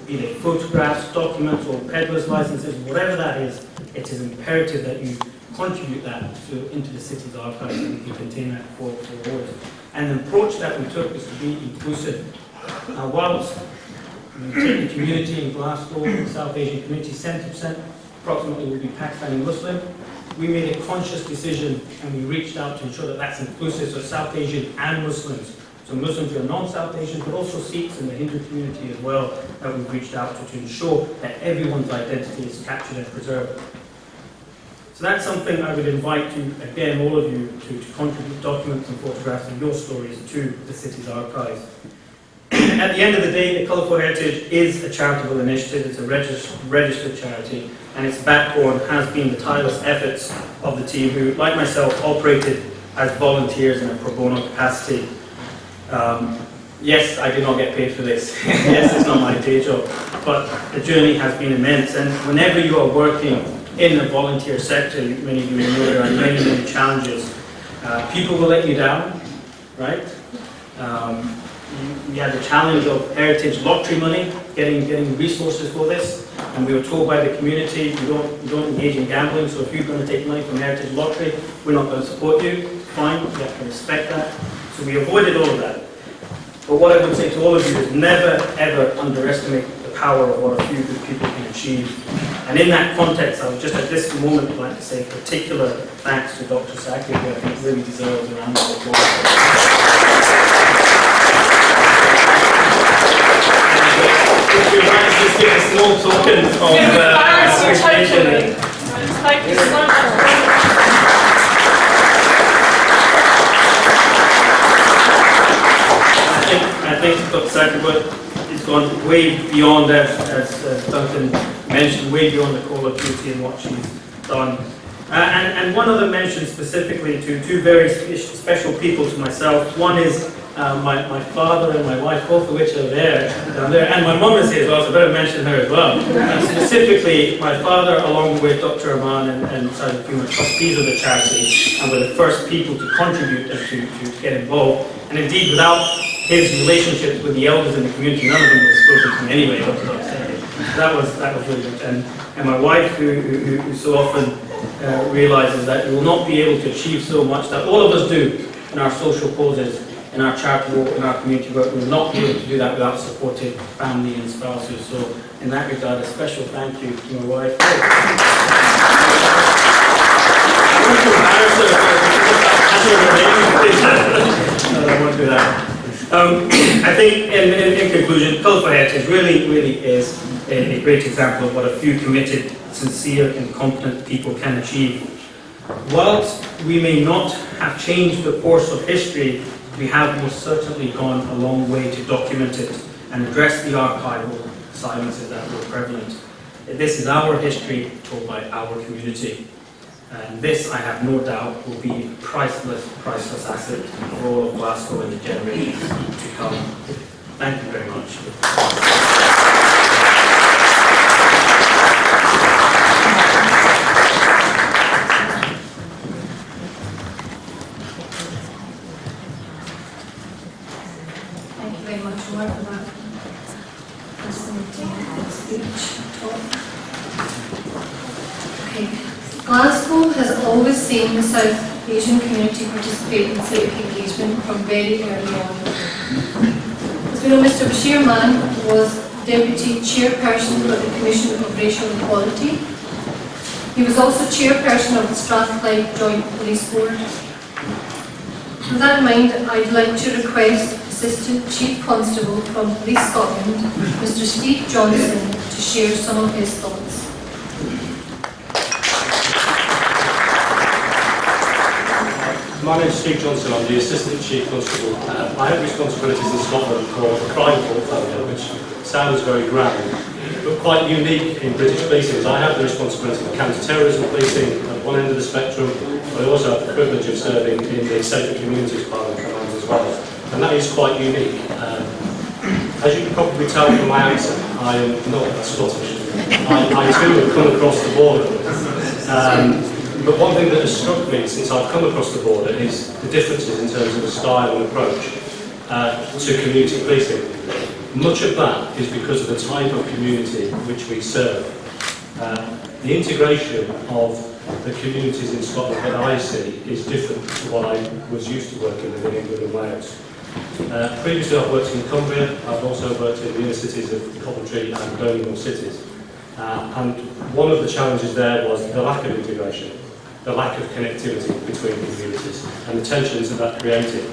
either photographs, documents, or peddlers' licenses, whatever that is. It is imperative that you contribute that into the city's archives so we can contain that for always. And the approach that we took is to be inclusive. Whilst we take the community in Glasgow, the South Asian community, 70% approximately will be Pakistani Muslim, we made a conscious decision and we reached out to ensure that that's inclusive, so South Asian and Muslims. So Muslims who are non-South Asian, but also Sikhs in the Hindu community as well, that we've reached out to ensure that everyone's identity is captured and preserved. So that's something I would invite you, again, all of you, to contribute documents and photographs of your stories to the city's archives. At the end of the day, the Colourful Heritage is a charitable initiative. It's a registered charity, and its backbone has been the tireless efforts of the team who, like myself, operated as volunteers in a pro bono capacity. Yes, I did not get paid for this. Yes, it's not my day job, but the journey has been immense, and whenever you are working in the volunteer sector, many of you know there are many, many challenges. People will let you down, right? We had the challenge of heritage lottery money, getting resources for this, and we were told by the community, you don't engage in gambling, so if you're going to take money from heritage lottery, we're not going to support you. Fine, you have to respect that. So we avoided all of that. But what I would say to all of you is never, ever underestimate the power of what a few good people can achieve. And in that context, I would just at this moment like to say particular thanks to Dr. Saki, who I think really deserves a round of applause. If you might just give a small token of appreciation. Thank you so much. I think Dr. Saki has gone way beyond that, as Duncan mentioned. mention way beyond the call of duty and what she's done. And one other mention specifically to two very special people to myself. One is my father and my wife, both of which are down there, and my mum is here as well, so I better mention her as well. Specifically, my father, along with Dr. Aman and Sergeant Puma, trustees of the charity, and were the first people to contribute and to get involved. And indeed, without his relationships with the elders in the community, none of them would have spoken to me anyway. That was really good. And my wife, who so often realizes that we will not be able to achieve so much that all of us do in our social causes, in our charitable, in our community work. We will not be able to do that without supportive family and spouses. So in that regard, a special thank you to my wife. I won't do that. I think in conclusion, Colourful Heritage really is a great example of what a few committed, sincere and competent people can achieve. Whilst we may not have changed the course of history, we have most certainly gone a long way to document it and address the archival silences that were prevalent. This is our history told by our community. And this, I have no doubt, will be a priceless asset for all of Glasgow in the generations to come. Thank you very much. Thank you very much, Mark, for that fascinating speech talk. Okay. Glasgow has always seen the South Asian community participate in civic engagement from very early on. As we know, Mr. Bashir Mann was Deputy Chairperson of the Commission of Racial Equality. He was also Chairperson of the Strathclyde Joint Police Board. With that in mind, I'd like to request Assistant Chief Constable from Police Scotland, Mr. Steve Johnson, to share some of his thoughts. My name is Steve Johnson. I'm the Assistant Chief Constable. I have responsibilities in Scotland for the crime portfolio, which sounds very grand, but quite unique in British policing. I have the responsibility for counter-terrorism policing at one end of the spectrum, but I also have the privilege of serving in the Safer Communities Parliament Command as well, and that is quite unique. As you can probably tell from my accent, I am not Scottish. I too have come across the border. But one thing that has struck me since I've come across the border is the differences in terms of the style and approach to community policing. Much of that is because of the type of community which we serve. The integration of the communities in Scotland that I see is different to what I was used to working with in England and Wales. Previously I've worked in Cumbria, I've also worked in the inner cities of Coventry and Birmingham cities. And one of the challenges there was the lack of integration, the lack of connectivity between communities and the tensions that created.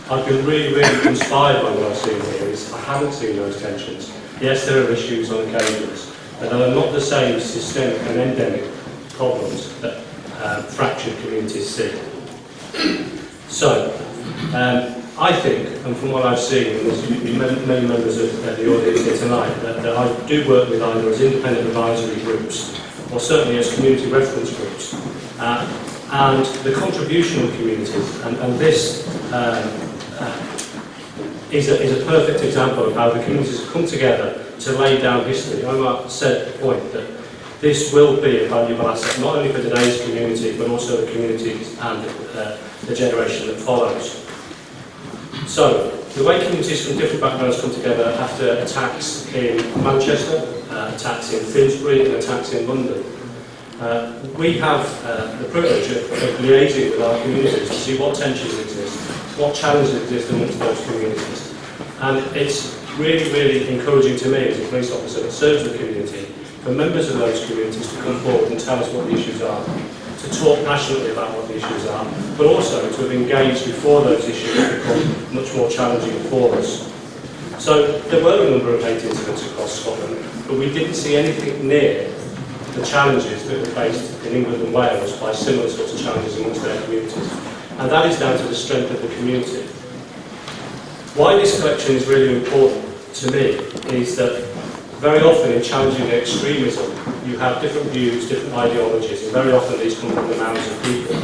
I've been really inspired by what I've seen here. I haven't seen those tensions. Yes, there are issues on occasions, but they are not the same systemic and endemic problems that fractured communities see. So, I think, and from what I've seen, and there's many members of the audience here tonight, that I do work with either as independent advisory groups or certainly as community reference groups. And the contribution of communities, and this is a perfect example of how the communities come together to lay down history. I might set the point that this will be a valuable asset, not only for today's community, but also the communities and the generation that follows. So, the way communities from different backgrounds come together after attacks in Manchester, attacks in Finsbury and attacks in London. We have the privilege of liaising with our communities to see what tensions exist, what challenges exist amongst those communities. And it's really encouraging to me as a police officer that serves the community, for members of those communities to come forward and tell us what the issues are, to talk passionately about what the issues are, but also to have engaged before those issues become much more challenging for us. So there were a number of hate incidents across Scotland, but we didn't see anything near the challenges that were faced in England and Wales by similar sorts of challenges amongst their communities. And that is down to the strength of the community. Why this collection is really important to me is that Very often in challenging extremism, you have different views, different ideologies, and very often these come from the mouths of people.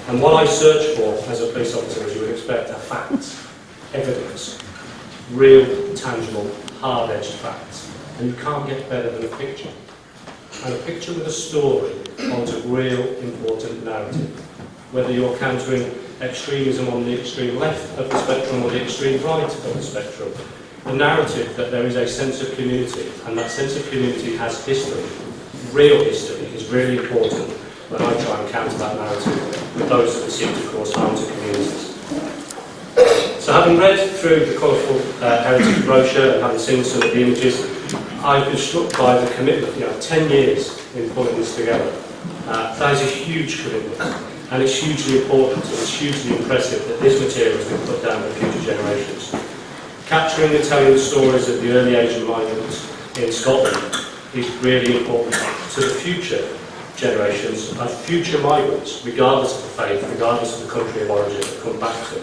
And what I search for as a police officer, as you would expect, are facts, evidence, real, tangible, hard-edged facts. And you can't get better than a picture. And a picture with a story holds a real important narrative. Whether you're countering extremism on the extreme left of the spectrum or the extreme right of the spectrum, the narrative that there is a sense of community, and that sense of community has history, real history, is really important when I try and counter that narrative with those that seek to cause harm to communities. So having read through the Colourful Heritage brochure and having seen some of the images, I've been struck by the commitment, 10 years in pulling this together. That is a huge commitment, and it's hugely important, and it's hugely impressive that this material has been put down for future generations. Capturing and telling the stories of the early Asian migrants in Scotland is really important to the future generations and future migrants, regardless of the faith, regardless of the country of origin, that come back to.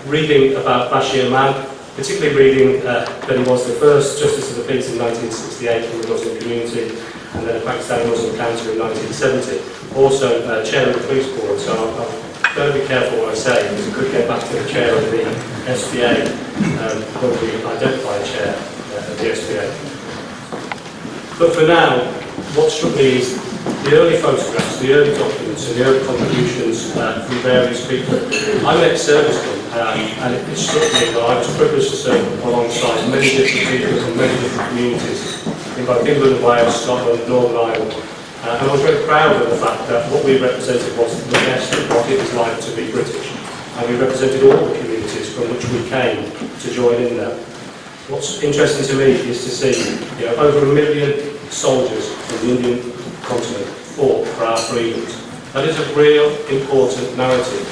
Reading about Bashir Mann, particularly reading that he was the first Justice of the Peace in 1968 from the Muslim community, and then a Pakistani Muslim counter in 1970. Also chair of the police board, so I'm going to be careful what I say, because I could get back to the chair of the SPA when we identify a chair of the SPA. But for now, what struck me is the early photographs, the early documents, and the early contributions from various people. I'm an ex-serviceman, and it struck me that I was privileged to serve alongside many different people from many different communities in both England, Wales, Scotland, Northern Ireland. And I was very proud of the fact that what we represented was the best of what it was like to be British. And we represented all the communities from which we came to join in there. What's interesting to me is to see over 1 million soldiers from the Indian continent fought for our freedoms. That is a real important narrative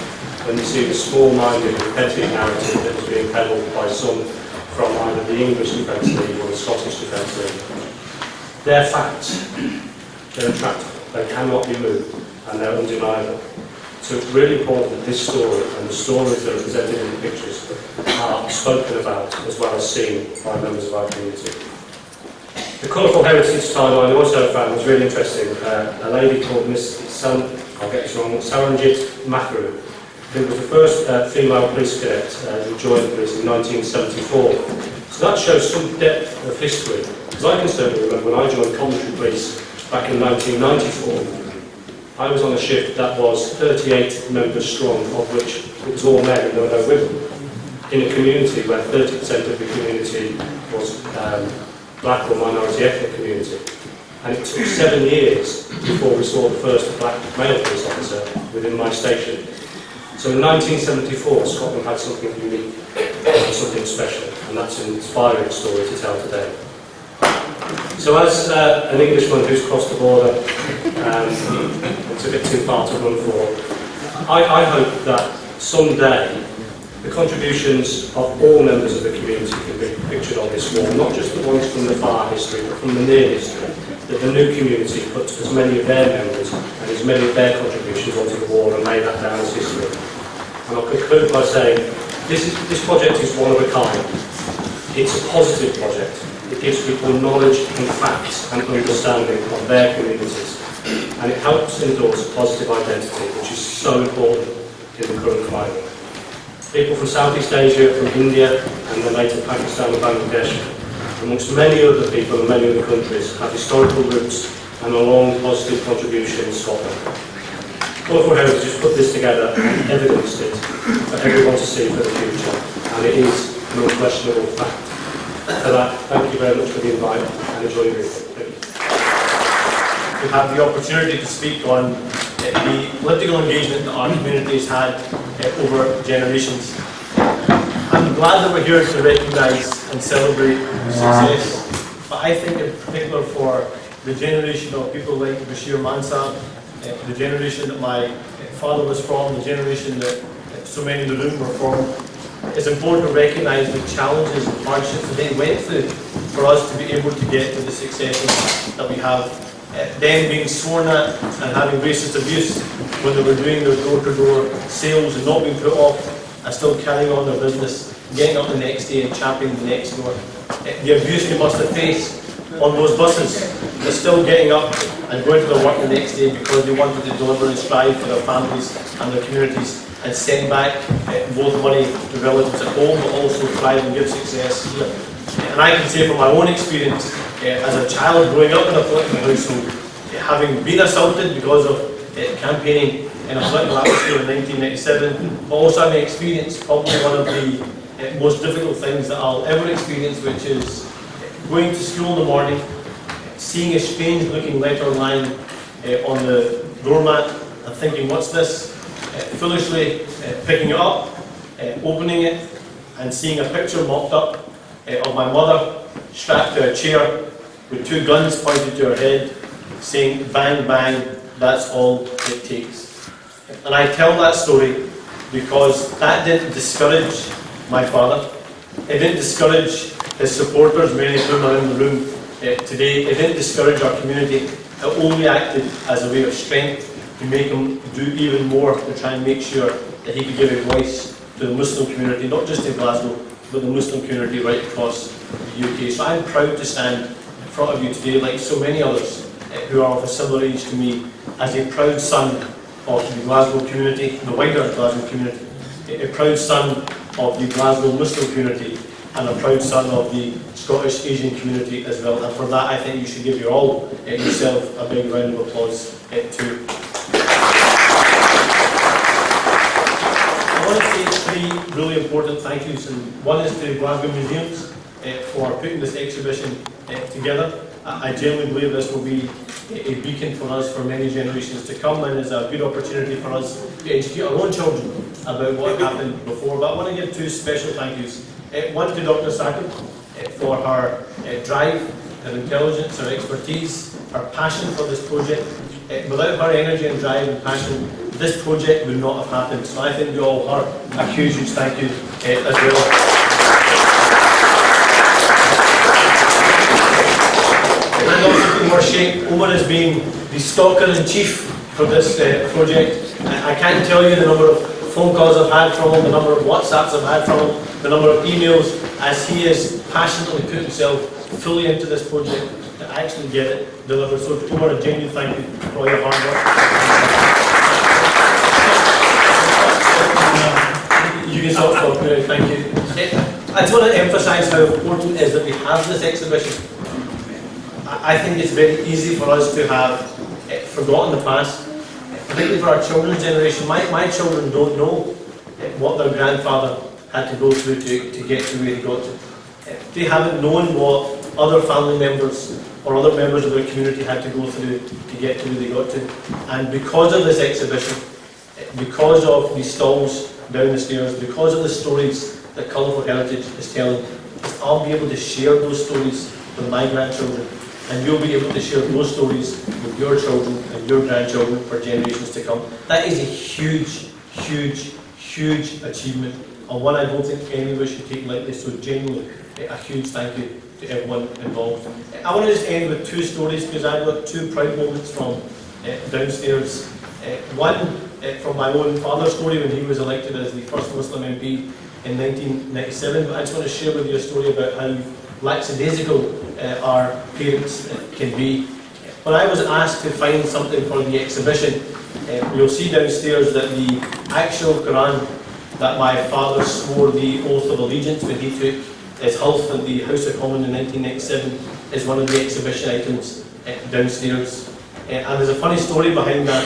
when you see the small-minded and petty narrative that is being peddled by some from either the English Defence League or the Scottish Defence League. They're facts. They're intractable, they cannot be moved, and they're undeniable. So it's really important that this story, and the stories that are presented in the pictures, are spoken about as well as seen by members of our community. The Colourful Heritage timeline I also found was really interesting. A lady called Miss Saranjit Mathuru, who was the first female police cadet who joined the police in 1974. So that shows some depth of history. Because I can certainly remember when I joined Coventry Police back in 1994, I was on a shift that was 38 members strong, of which it was all men and there were no women, in a community where 30% of the community was black or minority ethnic community. And it took 7 years before we saw the first black male police officer within my station. So in 1974, Scotland had something unique, something special, and that's an inspiring story to tell today. So as an Englishman who's crossed the border, it's a bit too far to run for, I hope that someday the contributions of all members of the community can be pictured on this wall, not just the ones from the far history, but from the near history, that the new community puts as many of their members and as many of their contributions onto the wall and lay that down as history. And I'll conclude by saying this project is one of a kind. It's a positive project. It gives people knowledge and facts and understanding of their communities. And it helps endorse a positive identity, which is so important in the current climate. People from Southeast Asia, from India, and then later Pakistan and Bangladesh, amongst many other people in many other countries, have historical roots and a long positive contribution in Scotland. Colourful Heritage has put this together and evidenced it for everyone to see for the future, and it is an unquestionable fact. For that, thank you very much for the invite and enjoy your evening. Thank you. We have the opportunity to speak on the political engagement that our community has had over generations. I'm glad that we're here to recognise and celebrate success, but I think in particular for the generation of people like Bashir Mansah, the generation that my father was from, the generation that so many in the room were from, it's important to recognise the challenges and hardships that they went through for us to be able to get to the successes that we have. Them being sworn at and having racist abuse when they were doing their door-to-door sales and not being put off and still carrying on their business, getting up the next day and championing the next door. the abuse they must have faced on those buses, but still getting up and going to their work the next day because they wanted to deliver and strive for their families and their communities and send back both money to relatives at home, but also thrive and give success here. And I can say from my own experience, as a child growing up in a political household, having been assaulted because of campaigning in a political atmosphere in 1997, but also having experienced probably one of the most difficult things that I'll ever experience, which is going to school in the morning, seeing a strange looking letter lying on the doormat and thinking, what's this? Foolishly picking it up, opening it, and seeing a picture mocked up of my mother strapped to a chair with two guns pointed to her head, saying, bang, bang, that's all it takes. And I tell that story because that didn't discourage my father. It didn't discourage his supporters, many of whom are in the room today. It didn't discourage our community. It only acted as a way of strength to make him do even more to try and make sure that he could give a voice to the Muslim community, not just in Glasgow, but the Muslim community right across the UK. So I'm proud to stand in front of you today, like so many others who are of a similar age to me, as a proud son of the Glasgow community, the wider Glasgow community, a proud son of the Glasgow Muslim community, and a proud son of the Scottish Asian community as well. And for that, I think you should give yourself a big round of applause too. I want to say three really important thank yous, and one is to Glasgow Museums for putting this exhibition together. I genuinely believe this will be a beacon for us for many generations to come, and is a good opportunity for us to educate our own children about what happened before. But I want to give two special thank yous. One to Dr. Sackett for her drive, her intelligence, her expertise, her passion for this project. Without her energy and drive and passion, this project would not have happened. So I think we all owe her a huge thank you as well. And also in more shape, Omar has been the stalker-in-chief for this project. I can't tell you the number of phone calls I've had from him, the number of WhatsApps I've had from him, the number of emails, as he has passionately put himself fully into this project to actually get it delivered. So to Omar, a genuine thank you for all your hard work. You can stop for thank you. I just want to emphasise how important it is that we have this exhibition. I think it's very easy for us to have forgotten the past, particularly for our children's generation. My children don't know what their grandfather had to go through to get to where he got to. They haven't known what other family members or other members of their community had to go through to get to where they got to. And because of this exhibition, because of the stalls down the stairs, because of the stories that Colourful Heritage is telling, I'll be able to share those stories with my grandchildren, and you'll be able to share those stories with your children and your grandchildren for generations to come. That is a huge, huge, huge achievement, and one I don't think any of us should take lightly. So genuinely, a huge thank you to everyone involved. I want to just end with two stories, because I've got two proud moments from downstairs. One from my own father's story when he was elected as the first Muslim MP in 1997, but I just want to share with you a story about how lackadaisical our parents can be. When I was asked to find something for the exhibition, you'll see downstairs that the actual Quran that my father swore the oath of allegiance when he took his Hulf in the House of Commons in 1997 is one of the exhibition items downstairs. And there's a funny story behind that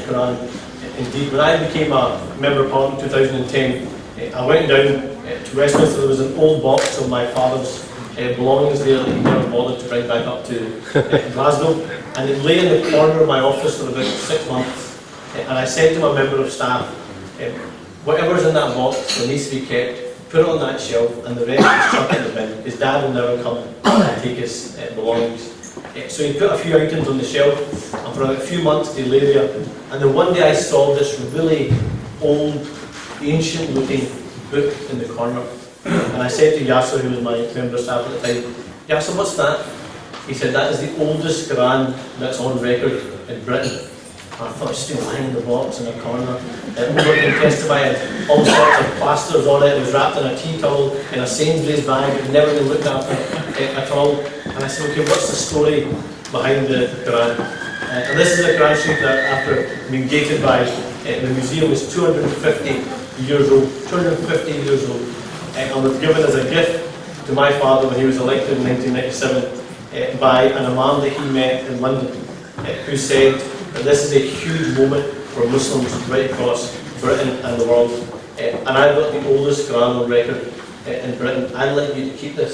Quran. Indeed, when I became a Member of Parliament in 2010, I went down to Westminster. There was an old box of my father's belongings there that he never bothered to bring back up to Glasgow, and it lay in the corner of my office for about 6 months. And I said to my member of staff, whatever's in that box that needs to be kept, put it on that shelf, and the rest is chuck in the bin. His dad will never come and take his belongings. So he put a few items on the shelf, and for about a few months they lay there. And then one day I saw this really old, ancient-looking book in the corner. And I said to Yasser, who was my member of staff at the time, Yasser, what's that? He said, that is the oldest Quran that's on record in Britain. I thought she was lying in the box in a corner. Overlooking testifying, all sorts of plasters on it. It was wrapped in a tea towel in a Sainsbury's bag. It never been looked after at all. And I said, okay, what's the story behind the Quran? And this is a Quran Sharif that, after being gated by the museum, is 250 years old. 250 years old. And was given as a gift to my father when he was elected in 1997 by an imam that he met in London, who said that this is a huge moment for Muslims right across Britain and the world. And I've got the oldest Quran on record in Britain. I'd like you to keep this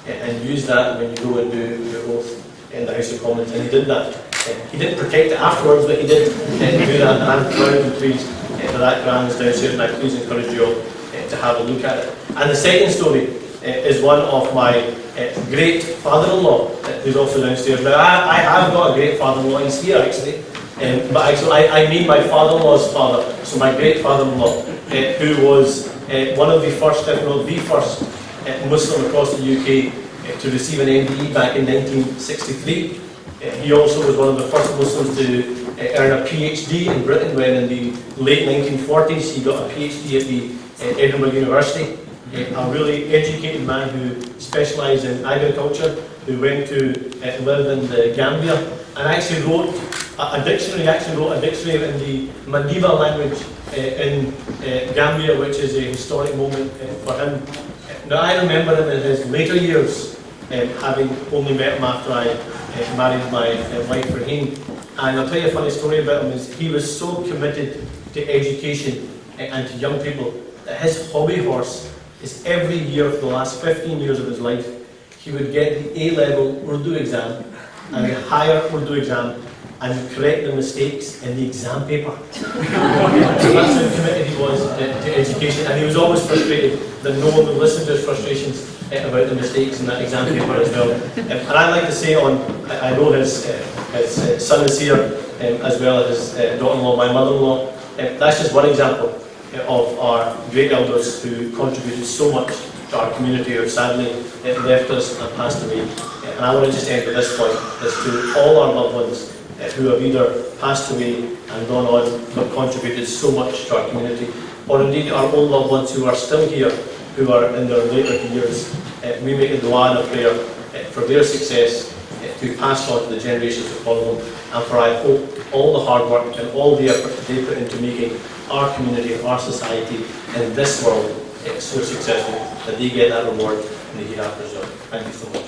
and use that when you go and do your oath in the House of Commons. And he did that. He didn't protect it afterwards, but he did do that. And I'm proud and pleased that Quran is downstairs, and I please encourage you all to have a look at it. And the second story is one of my great father-in-law, who's also downstairs. Now, I have got a great father-in-law. He's here, actually. But actually, I mean my father-in-law's father, so my great father-in-law, who was one of the first, if not the first, Muslim across the UK to receive an MBE back in 1963. He also was one of the first Muslims to earn a PhD in Britain when in the late 1940s he got a PhD at the Edinburgh University. A really educated man who specialised in agriculture, who went to live in the Gambia, and actually wrote a dictionary. In the Madiba language in Gambia, which is a historic moment for him. Now, I remember him in his later years, having only met him after I married my wife Raheen. And I'll tell you a funny story about him. Is he was so committed to education and to young people that his hobby horse is every year for the last 15 years of his life, he would get the A-level Urdu exam and the higher Urdu exam and correct the mistakes in the exam paper. So that's how committed he was to education, and he was always frustrated that no one would listen to his frustrations about the mistakes in that exam paper as well. And I'd like to say I know his son is here, as well as his daughter-in-law, my mother-in-law. That's just one example of our great elders who contributed so much to our community, who sadly left us and passed away. And I want to just end with this point, is to all our loved ones who have either passed away and gone on but contributed so much to our community, or indeed our own loved ones who are still here, who are in their later years. We make a dua and a prayer for their success to pass on to the generations to follow them, and for, I hope, all the hard work and all the effort that they put into making our community, our society, and this world so successful that they get that reward in the hereafter as well. Thank you so much.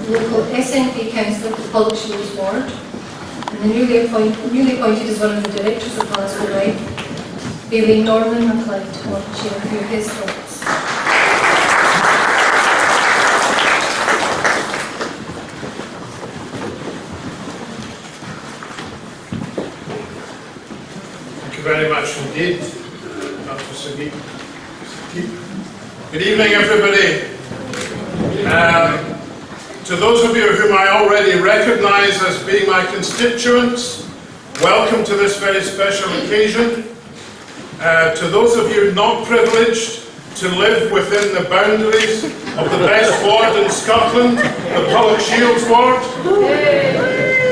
Local SNP Councillor for Public Shields Ward, and the newly appointed as one of the directors of Glasgow Life, Bailey Norman MacLeod, will share a few of his thoughts. Thank you very much indeed, Dr. Sadiq. Good evening, everybody. To those of you whom I already recognise as being my constituents, welcome to this very special occasion. To those of you not privileged to live within the boundaries of the best ward in Scotland, the Public Shields Ward,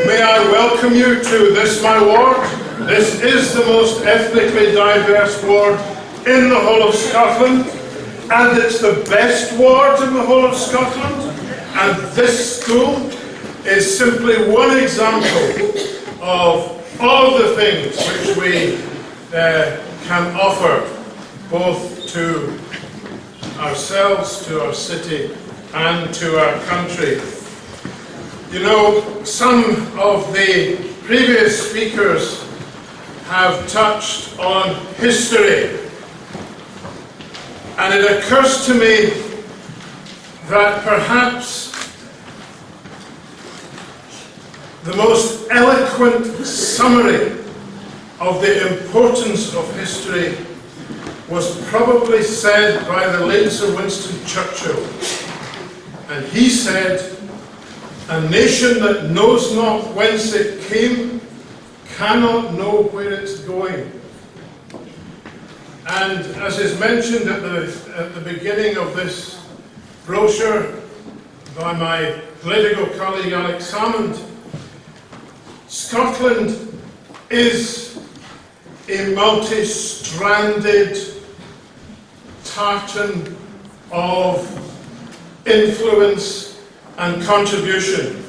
may I welcome you to this my ward. This is the most ethnically diverse ward in the whole of Scotland, and it's the best ward in the whole of Scotland. And this school is simply one example of all the things which we can offer, both to ourselves, to our city, and to our country. You know, some of the previous speakers have touched on history, and it occurs to me that perhaps the most eloquent summary of the importance of history was probably said by the late Sir Winston Churchill. And he said, "A nation that knows not whence it came cannot know where it's going." And as is mentioned at the beginning of this brochure, by my political colleague Alex Salmond, Scotland is a multi-stranded tartan of influence and contribution.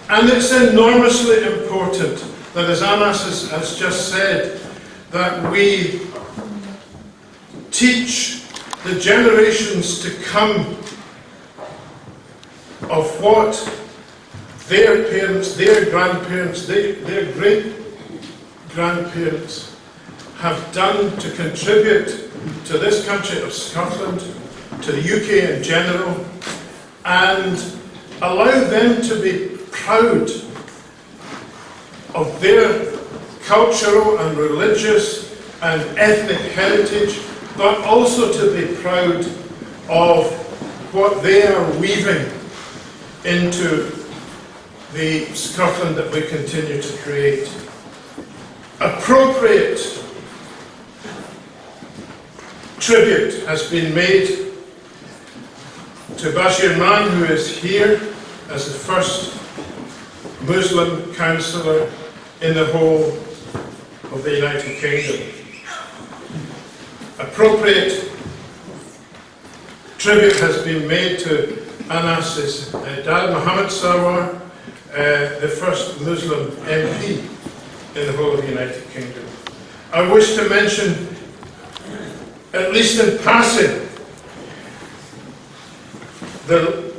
And it's enormously important that, as Anas has just said, that we teach the generations to come of what their parents, their grandparents, their great-grandparents have done to contribute to this country of Scotland, to the UK in general, and allow them to be proud of their cultural and religious and ethnic heritage, but also to be proud of what they are weaving into the Scotland that we continue to create. Appropriate tribute has been made to Bashir Mann, who is here as the first Muslim councillor in the whole of the United Kingdom. Appropriate tribute has been made to Anas's dad, Mohammed Sarwar, the first Muslim MP in the whole of the United Kingdom. I wish to mention, at least in passing, the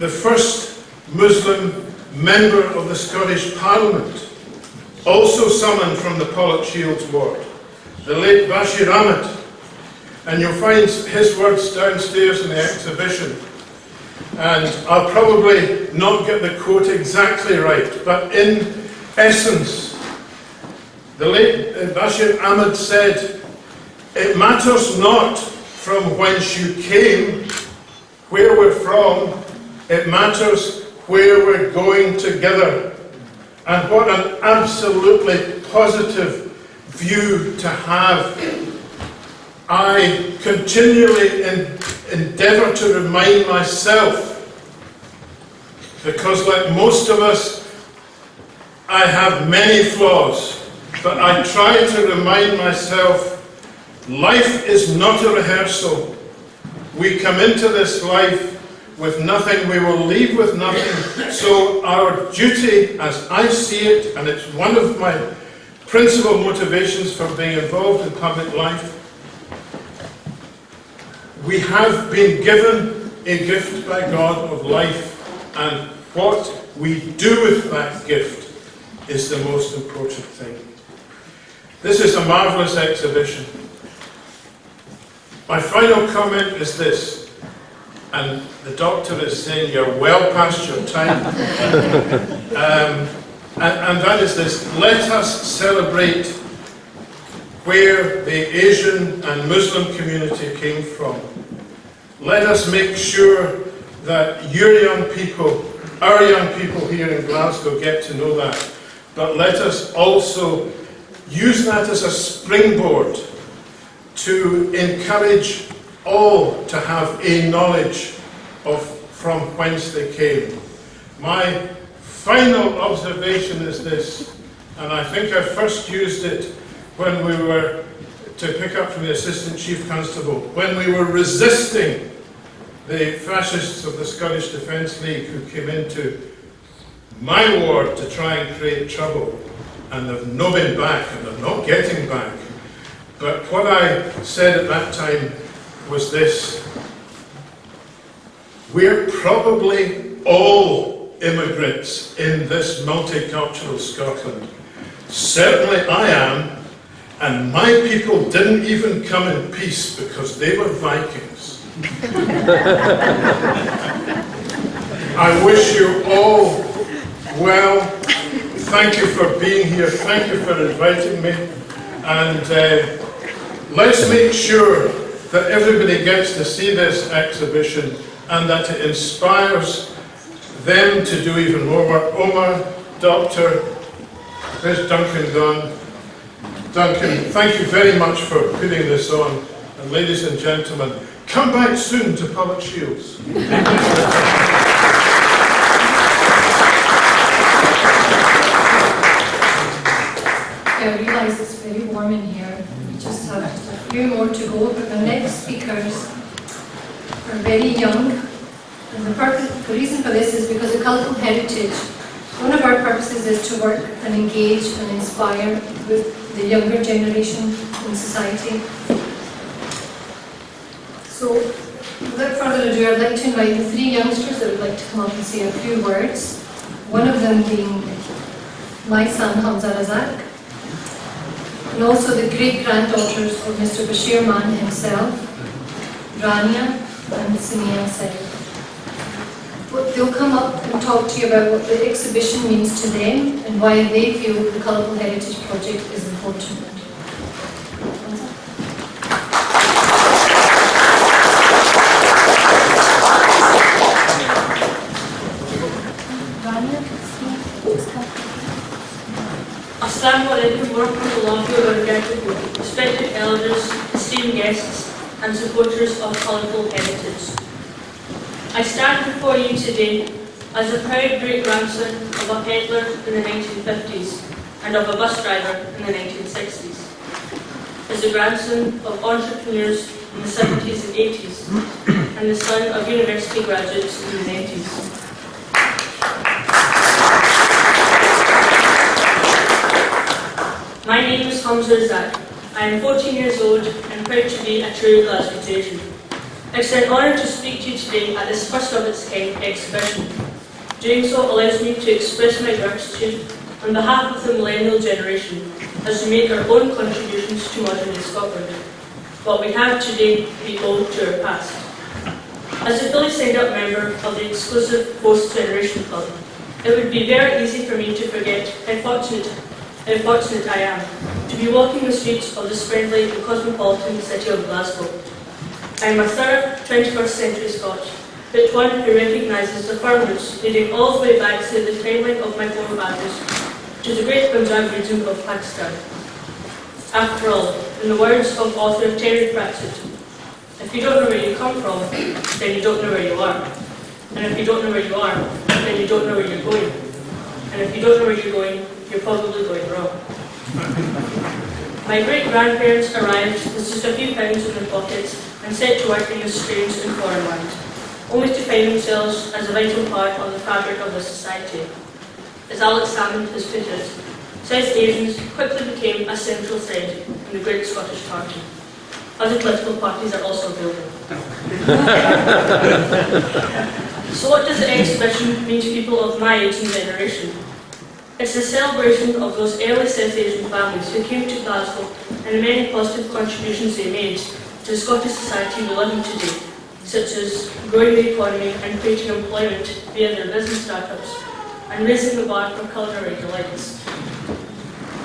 first Muslim member of the Scottish Parliament, also summoned from the Pollock Shields ward, the late Bashir Ahmed. And you'll find his words downstairs in the exhibition. And I'll probably not get the quote exactly right, but in essence, the late Bashir Ahmed said, "It matters not from whence you came, where we're from, it matters where we're going together." And what an absolutely positive view to have. I continually endeavour to remind myself, because like most of us, I have many flaws, but I try to remind myself, life is not a rehearsal. We come into this life with nothing, we will leave with nothing. So our duty, as I see it, and it's one of my principal motivations for being involved in public life, we have been given a gift by God of life, and what we do with that gift is the most important thing. This is a marvellous exhibition. My final comment is this, and the doctor is saying you're well past your time, and that is this: let us celebrate where the Asian and Muslim community came from. Let us make sure that your young people, our young people here in Glasgow get to know that. But let us also use that as a springboard to encourage all to have a knowledge of from whence they came. My final observation is this, and I think I first used it when we were, to pick up from the Assistant Chief Constable, when we were resisting the fascists of the Scottish Defence League who came into my ward to try and create trouble, and they've not been back, and they're not getting back. But what I said at that time was this: we're probably all immigrants in this multicultural Scotland. Certainly I am, and my people didn't even come in peace because they were Vikings. I wish you all well. Thank you for being here. Thank you for inviting me. And let's make sure that everybody gets to see this exhibition and that it inspires them to do even more work. Omar, Doctor, where's Duncan gone? Duncan, thank you very much for putting this on. And ladies and gentlemen, come back soon to Public Shields. I realise it's very warm in here. We just have a few more to go, but the next speakers are very young. And the reason for this is because of Colourful Heritage. One of our purposes is to work and engage and inspire with the younger generation in society. So, without further ado, I'd like to invite the three youngsters that would like to come up and say a few words. One of them being my son, Hamza Razak, and also the great-granddaughters of Mr. Bashir Mann himself, Rania and Samia Said. They'll come up and talk to you about what the exhibition means to them and why they feel the Colourful Heritage project is important. Assalamu alaikum warahmatullahi wabarakatuh. Respected elders, esteemed guests, and supporters of Colourful Heritage. I stand before you today as a proud great-grandson of a pedlar in the 1950s and of a bus driver in the 1960s. As a grandson of entrepreneurs in the 70s and 80s, and the son of university graduates in the 90s. My name is Hamza Razak. I am 14 years old and proud to be a true GlaswegAsian. It's an honour to speak to you today at this first of its kind exhibition. Doing so allows me to express my gratitude on behalf of the millennial generation as we make our own contributions to modern day Scotland. What we have today we owe to our past. As a fully signed up member of the exclusive Fourth Generation Club, it would be very easy for me to forget how fortunate I am to be walking the streets of this friendly and cosmopolitan city of Glasgow. I am a third 21st century Scot, but one who recognises the firm roots leading all the way back to the timeline of my forefathers, to the great Punjab region of Pakistan. After all, in the words of author Terry Pratchett, if you don't know where you come from, then you don't know where you are. And if you don't know where you are, then you don't know where you're going. And if you don't know where you're going, you're probably going wrong. My great-grandparents arrived with just a few pounds in their pockets and set to work in this strange and foreign land, only to find themselves as a vital part of the fabric of the society. As Alex Salmond has put it, South Asians quickly became a central thread in the Great Scottish Party. Other political parties are also building. So what does the exhibition mean to people of my age and generation? It's a celebration of those early South Asian families who came to Glasgow and the many positive contributions they made to the Scottish society we live in today, such as growing the economy and creating employment via their business startups, and raising the bar for culinary delights.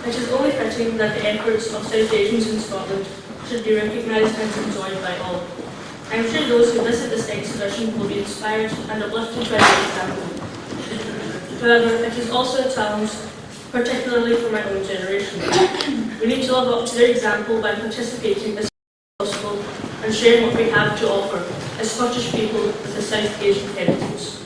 It is only fitting that the efforts of South Asians in Scotland should be recognised and enjoyed by all. I am sure those who visit this exhibition will be inspired and uplifted by the example. However, it is also a challenge, particularly for my own generation. We need to live up to their example by participating as possible and sharing what we have to offer as Scottish people with a South Asian heritage.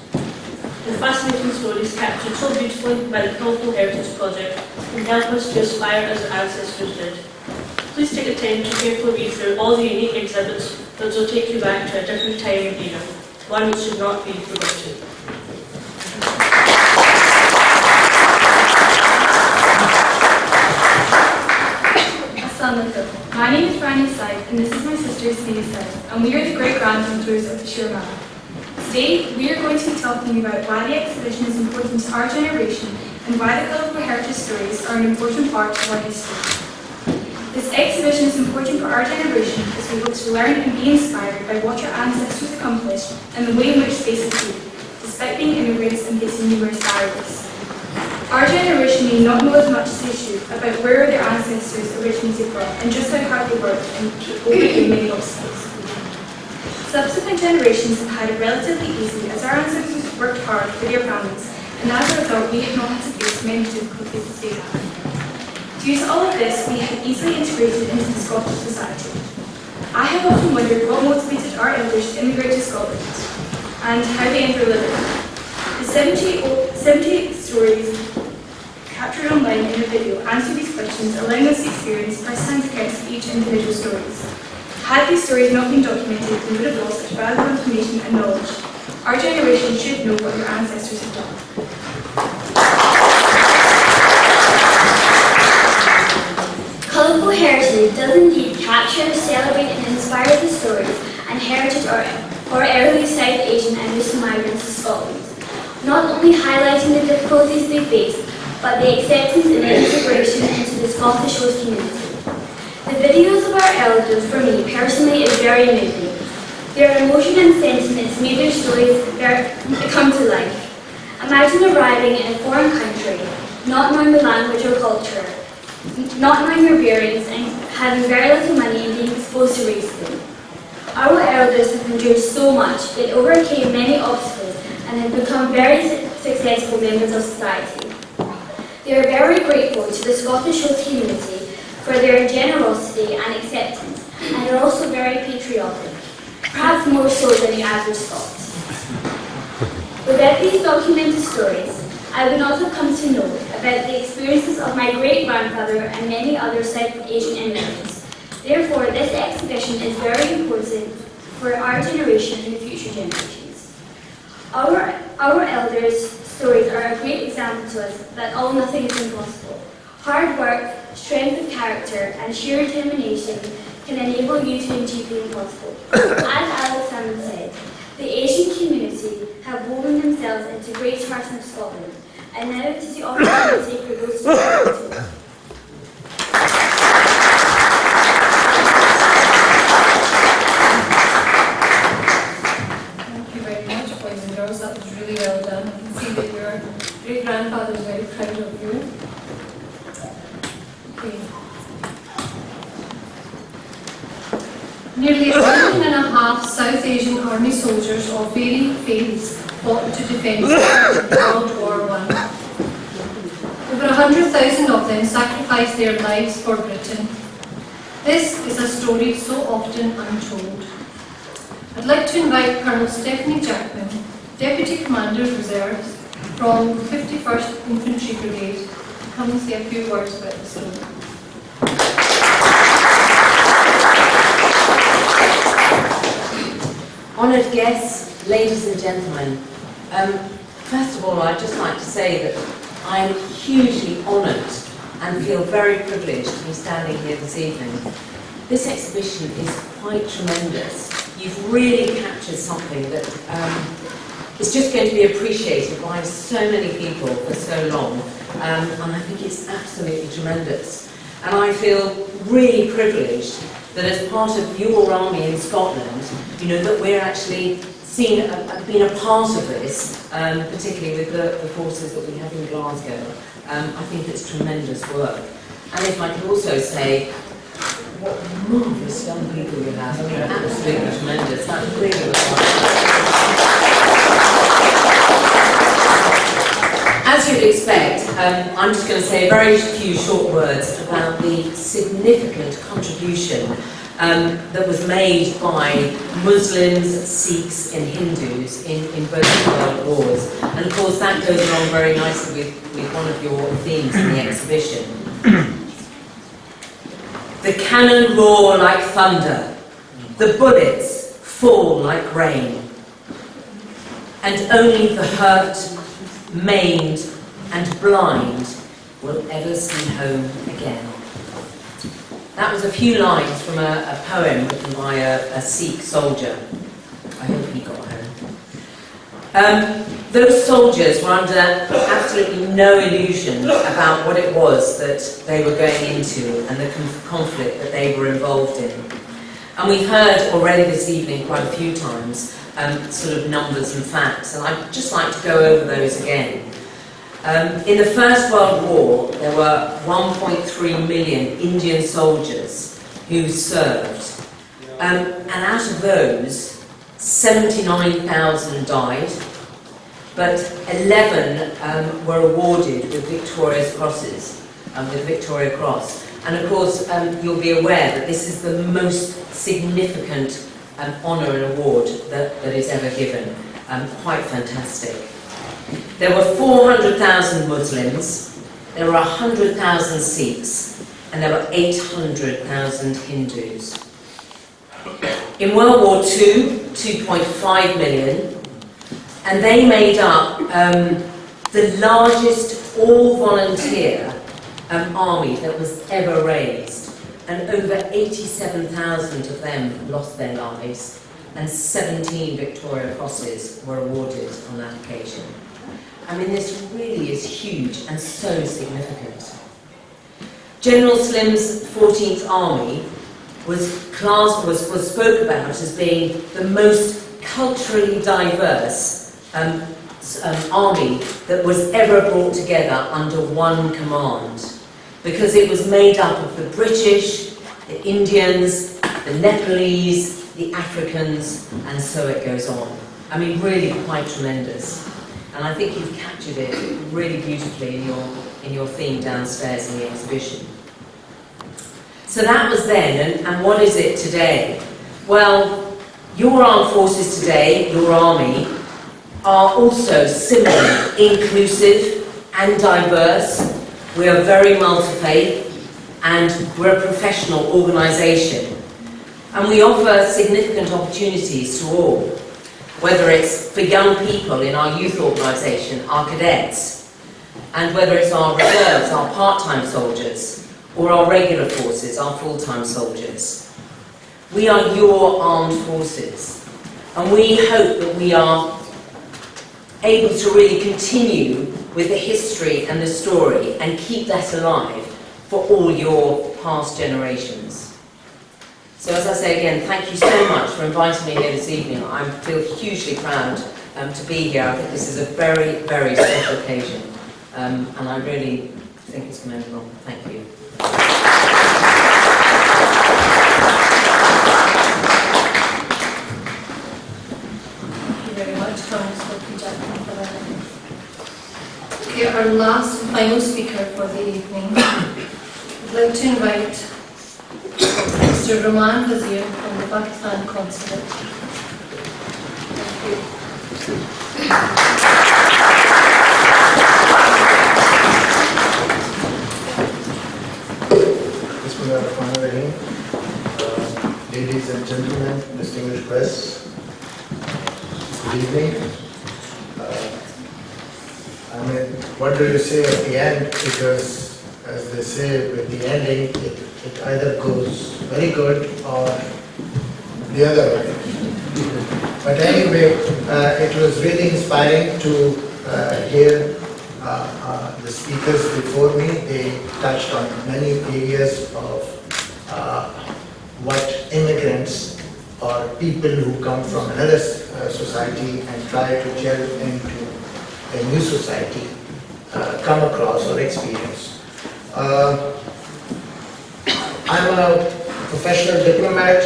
The fascinating stories captured so beautifully by the Colourful Heritage Project can help us to aspire as our ancestors did. Please take the time to carefully read through all the unique exhibits that will take you back to a different time and era, one which should not be forgotten. My name is Rania Said, and this is my sister Samia Said, and we are the great-granddaughters of Bashir Mann. Today, we are going to be talking about why the exhibition is important to our generation and why the Colourful Heritage stories are an important part of our history. This exhibition is important for our generation as we look to learn and be inspired by what our ancestors accomplished and the way in which they succeeded, despite being immigrants and facing numerous barriers. Our generation may not know as much as they should about where their ancestors originated from and just how hard they worked and overcame many obstacles. Subsequent generations have had it relatively easy as our ancestors worked hard for their families, and as a result we have not had to face many difficulties as they have. Due to all of this, we have easily integrated into the Scottish society. I have often wondered what motivated our elders to immigrate to Scotland and how they ended up living. The 78 stories captured online in a video answer these questions, allowing us to experience first-hand accounts of each individual stories. Had these stories not been documented, we would have lost such valuable information and knowledge. Our generation should know what their ancestors have done. Colourful Heritage does indeed capture, celebrate and inspire the stories and heritage of early South Asian and Muslim migrants to Scotland, not only highlighting the difficulties they faced, but the acceptance and integration into the Scottish host community. The videos of our elders, for me personally, is very moving. Their emotion and sentiments made their stories come to life. Imagine arriving in a foreign country, not knowing the language or culture, not knowing your bearings and having very little money and being exposed to racism. Our elders have endured so much, they overcame many obstacles and have become very successful members of society. They are very grateful to the Scottish host community for their generosity and acceptance, and are also very patriotic, perhaps more so than the average Scot. Without these documented stories, I would not have come to know about the experiences of my great-grandfather and many other South Asian immigrants. Therefore, this exhibition is very important for our generation and the future generations. Our elders' stories are a great example to us that all nothing is impossible. Hard work, strength of character, and sheer determination can enable you to achieve the impossible. As Alexander said, the Asian community have woven themselves into great hearts of Scotland, and now it is the opportunity for those to come to. Thank you very much, boys and girls. That was really well done. I can see that your great-grandfather is very proud of you. Okay. Nearly 1.5 South Asian army soldiers of varying faiths fought to defend World War I. Over 100,000 of them sacrificed their lives for Britain. This is a story so often untold. I'd like to invite Colonel Stephanie Jackman, Deputy Commander Reserves from the 51st Infantry Brigade, to come and say a few words about the story. Honoured guests, ladies and gentlemen, first of all I'd just like to say that I'm hugely honoured and feel very privileged to be standing here this evening. This exhibition is quite tremendous. You've really captured something that is just going to be appreciated by so many people for so long, and I think it's absolutely tremendous. And I feel really privileged that as part of your army in Scotland, you know, that we're actually being a part of this, particularly with the forces that we have in Glasgow. I think it's tremendous work. And if I could also say, what marvellous young people you have. I mean, absolutely tremendous. That's really As you'd expect, I'm just going to say a very few short words about the significant contribution that was made by Muslims, Sikhs and Hindus in both the world wars. And of course that goes along very nicely with one of your themes in the exhibition. The cannon roar like thunder, the bullets fall like rain, and only the hurt, maimed and blind will ever see home again. That was a few lines from a poem written by a Sikh soldier. I hope he got home. Those soldiers were under absolutely no illusion about what it was that they were going into and the conflict that they were involved in. And we've heard already this evening quite a few times sort of numbers and facts, and I'd just like to go over those again. In the First World War, there were 1.3 million Indian soldiers who served. And out of those, 79,000 died, but 11 were awarded with Victoria's Crosses, with Victoria Cross. And of course, you'll be aware that this is the most significant honour and award that is ever given. Quite fantastic. There were 400,000 Muslims, there were 100,000 Sikhs, and there were 800,000 Hindus. In World War II, 2.5 million, and they made up the largest all-volunteer army that was ever raised, and over 87,000 of them lost their lives, and 17 Victoria Crosses were awarded on that occasion. I mean, this really is huge and so significant. General Slim's 14th Army was spoke about as being the most culturally diverse army that was ever brought together under one command, because it was made up of the British, the Indians, the Nepalese, the Africans, and so it goes on. I mean, really quite tremendous. And I think you've captured it really beautifully in your theme downstairs in the exhibition. So that was then, and what is it today? Well, your armed forces today, your army, are also similarly inclusive and diverse. We are very multi-faith, and we're a professional organisation. And we offer significant opportunities to all, whether it's for young people in our youth organisation, our cadets, and whether it's our reserves, our part-time soldiers, or our regular forces, our full-time soldiers. We are your armed forces, and we hope that we are able to really continue with the history and the story and keep that alive for all your past generations. So as I say again, thank you so much for inviting me here this evening. I feel hugely proud to be here. I think this is a very, very special occasion, and I really think it's commendable. Thank you. Okay, our last and final speaker for the evening. I'd like to invite Mr. Rahman Wazir from the Pakistan Consulate. Thank you. Bismillahirrahmanirrahim. Ladies and gentlemen, distinguished press, good evening. I mean, what do you say at the end? Because, as they say, with the ending, it either goes very good or the other way. But anyway, it was really inspiring to hear the speakers before me. They touched on many areas of what immigrants or people who come from another society and try to gel into a new society come across or experience. I'm a professional diplomat.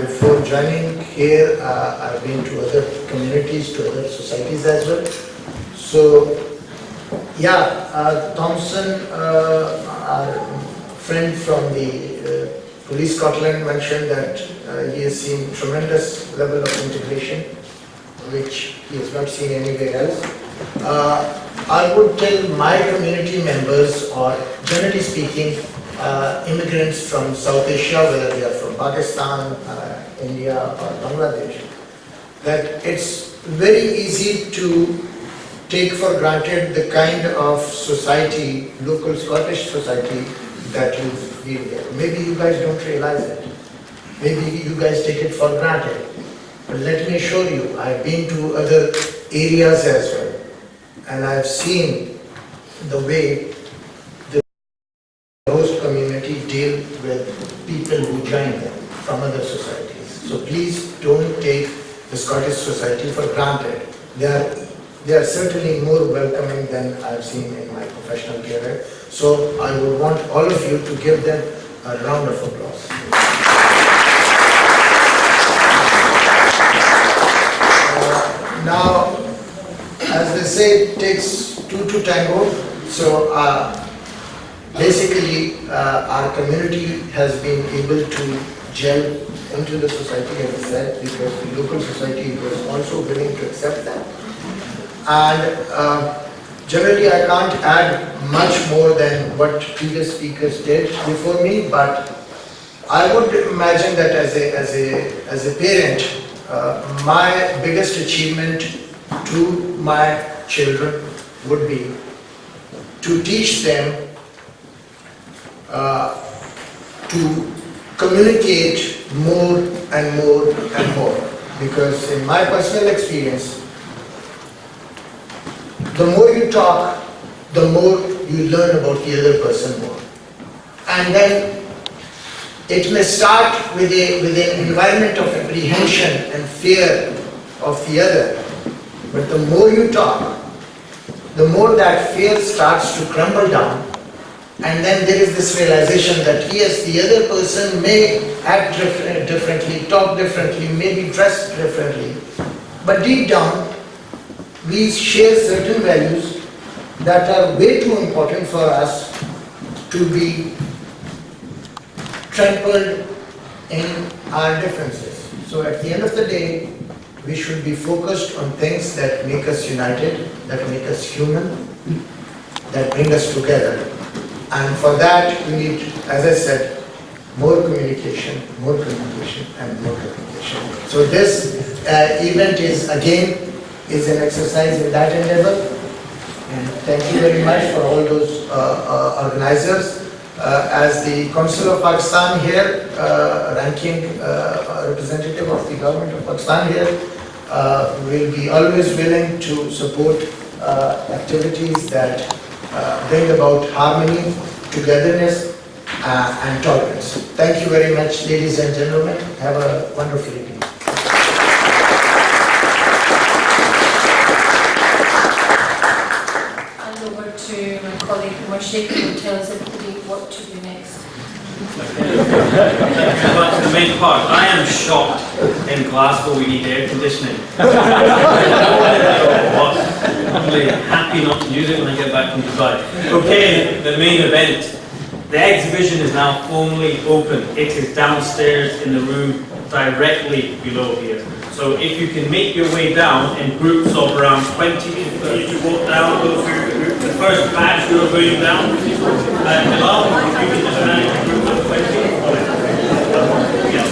Before joining here, I've been to other communities, to other societies as well. So, yeah, Thompson, our friend from the Police Scotland, mentioned that he has seen tremendous level of integration, which he has not seen anywhere else. I would tell my community members, or generally speaking, immigrants from South Asia, whether they are from Pakistan, India or Bangladesh, that it's very easy to take for granted the kind of society, local Scottish society that you feel there. Maybe you guys don't realize it. Maybe you guys take it for granted. But let me assure you, I've been to other areas as well, and I've seen the way the host community deal with people who join them from other societies. So please don't take the Scottish society for granted. They are certainly more welcoming than I've seen in my professional career. So I would want all of you to give them a round of applause. Now, as they say, it takes two to tango. So basically our community has been able to gel into the society, as I said, because the local society was also willing to accept that. And generally I can't add much more than what previous speakers did before me, but I would imagine that as a parent, my biggest achievement to my children would be to teach them to communicate more and more and more. Because in my personal experience, the more you talk, the more you learn about the other person more. And then it may start with an environment of apprehension and fear of the other. But the more you talk, the more that fear starts to crumble down. And then there is this realization that yes, the other person may act differently, talk differently, maybe dress differently. But deep down, we share certain values that are way too important for us to be trampled in our differences. So at the end of the day, we should be focused on things that make us united, that make us human, that bring us together. And for that, we need, as I said, more communication, and more communication. So this event is an exercise in that endeavor. And thank you very much for all those organizers. As the Council of Pakistan here, ranking representative of the government of Pakistan here, will be always willing to support activities that bring about harmony, togetherness, and tolerance. Thank you very much, ladies and gentlemen. Have a wonderful evening. Over to my colleague Marshik, who will tell us everybody what to do next. But the main part, I am shocked in Glasgow we need air conditioning. I'm really happy not to use it when I get back from Dubai. Okay, the main event. The exhibition is now formally open. It is downstairs in the room directly below here. So if you can make your way down in groups of around 20 to walk down, go through the first batch who are going down. Bilal, if you can just manage a group of 20. Yes.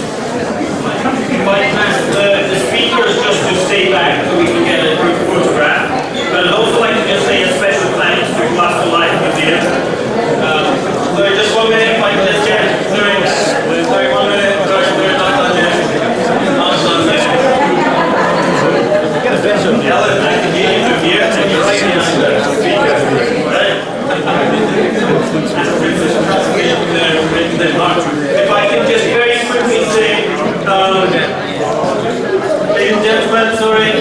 Invite the speakers just to stay back so we can get a group photograph. But I'd also like to just say a special thanks to Glasgow Museums. Sorry, just 1 minute, if I can just get, sorry, 1 minute, we're not done yet. Ellen, I can hear you from here, and you're right behind the speaker. Right? If I can just very quickly say, ladies and gentlemen, sorry,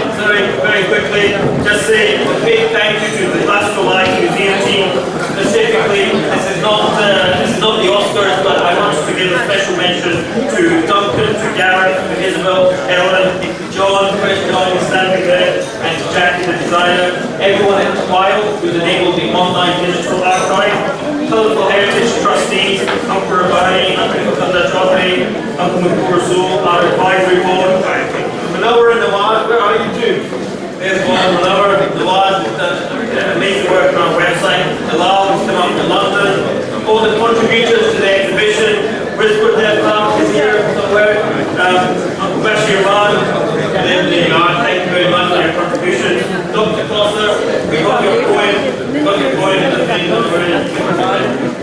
very quickly, just say a big thank you to the Glasgow Museum team. Specifically, this is not the Oscars, but I want to give a special mention to Duncan, to Gareth, to Isabel, Ellen, John, John standing there, and to Jackie, the designer, everyone at Wild who's enabled the online digital archive, Colourful Heritage trustees, Uncle Rabani, Uncle Kanda Chaudhary, Uncle Mukur Soul, our advisory board, Manawar and Nawaz, where are you two? There's one, Manawar, Nawaz has done amazing work on our website, Alal has come up to London, all the contributors to the exhibition, Rizpur Devlam is here somewhere, Uncle Bashir Rahman, thank you very much for your contribution. Dr. Foster, we got your point in the thing,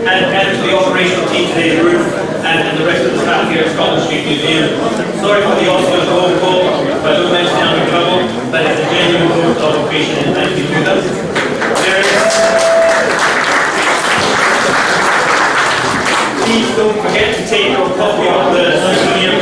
and to the operational team today, Ruth, and the rest of the staff here at Scotland Street Museum. Sorry for the Oscars roll call, but don't mention I'm in trouble, but it's a genuine vote of appreciation and thank you to them. Please don't forget to take your copy of the souvenir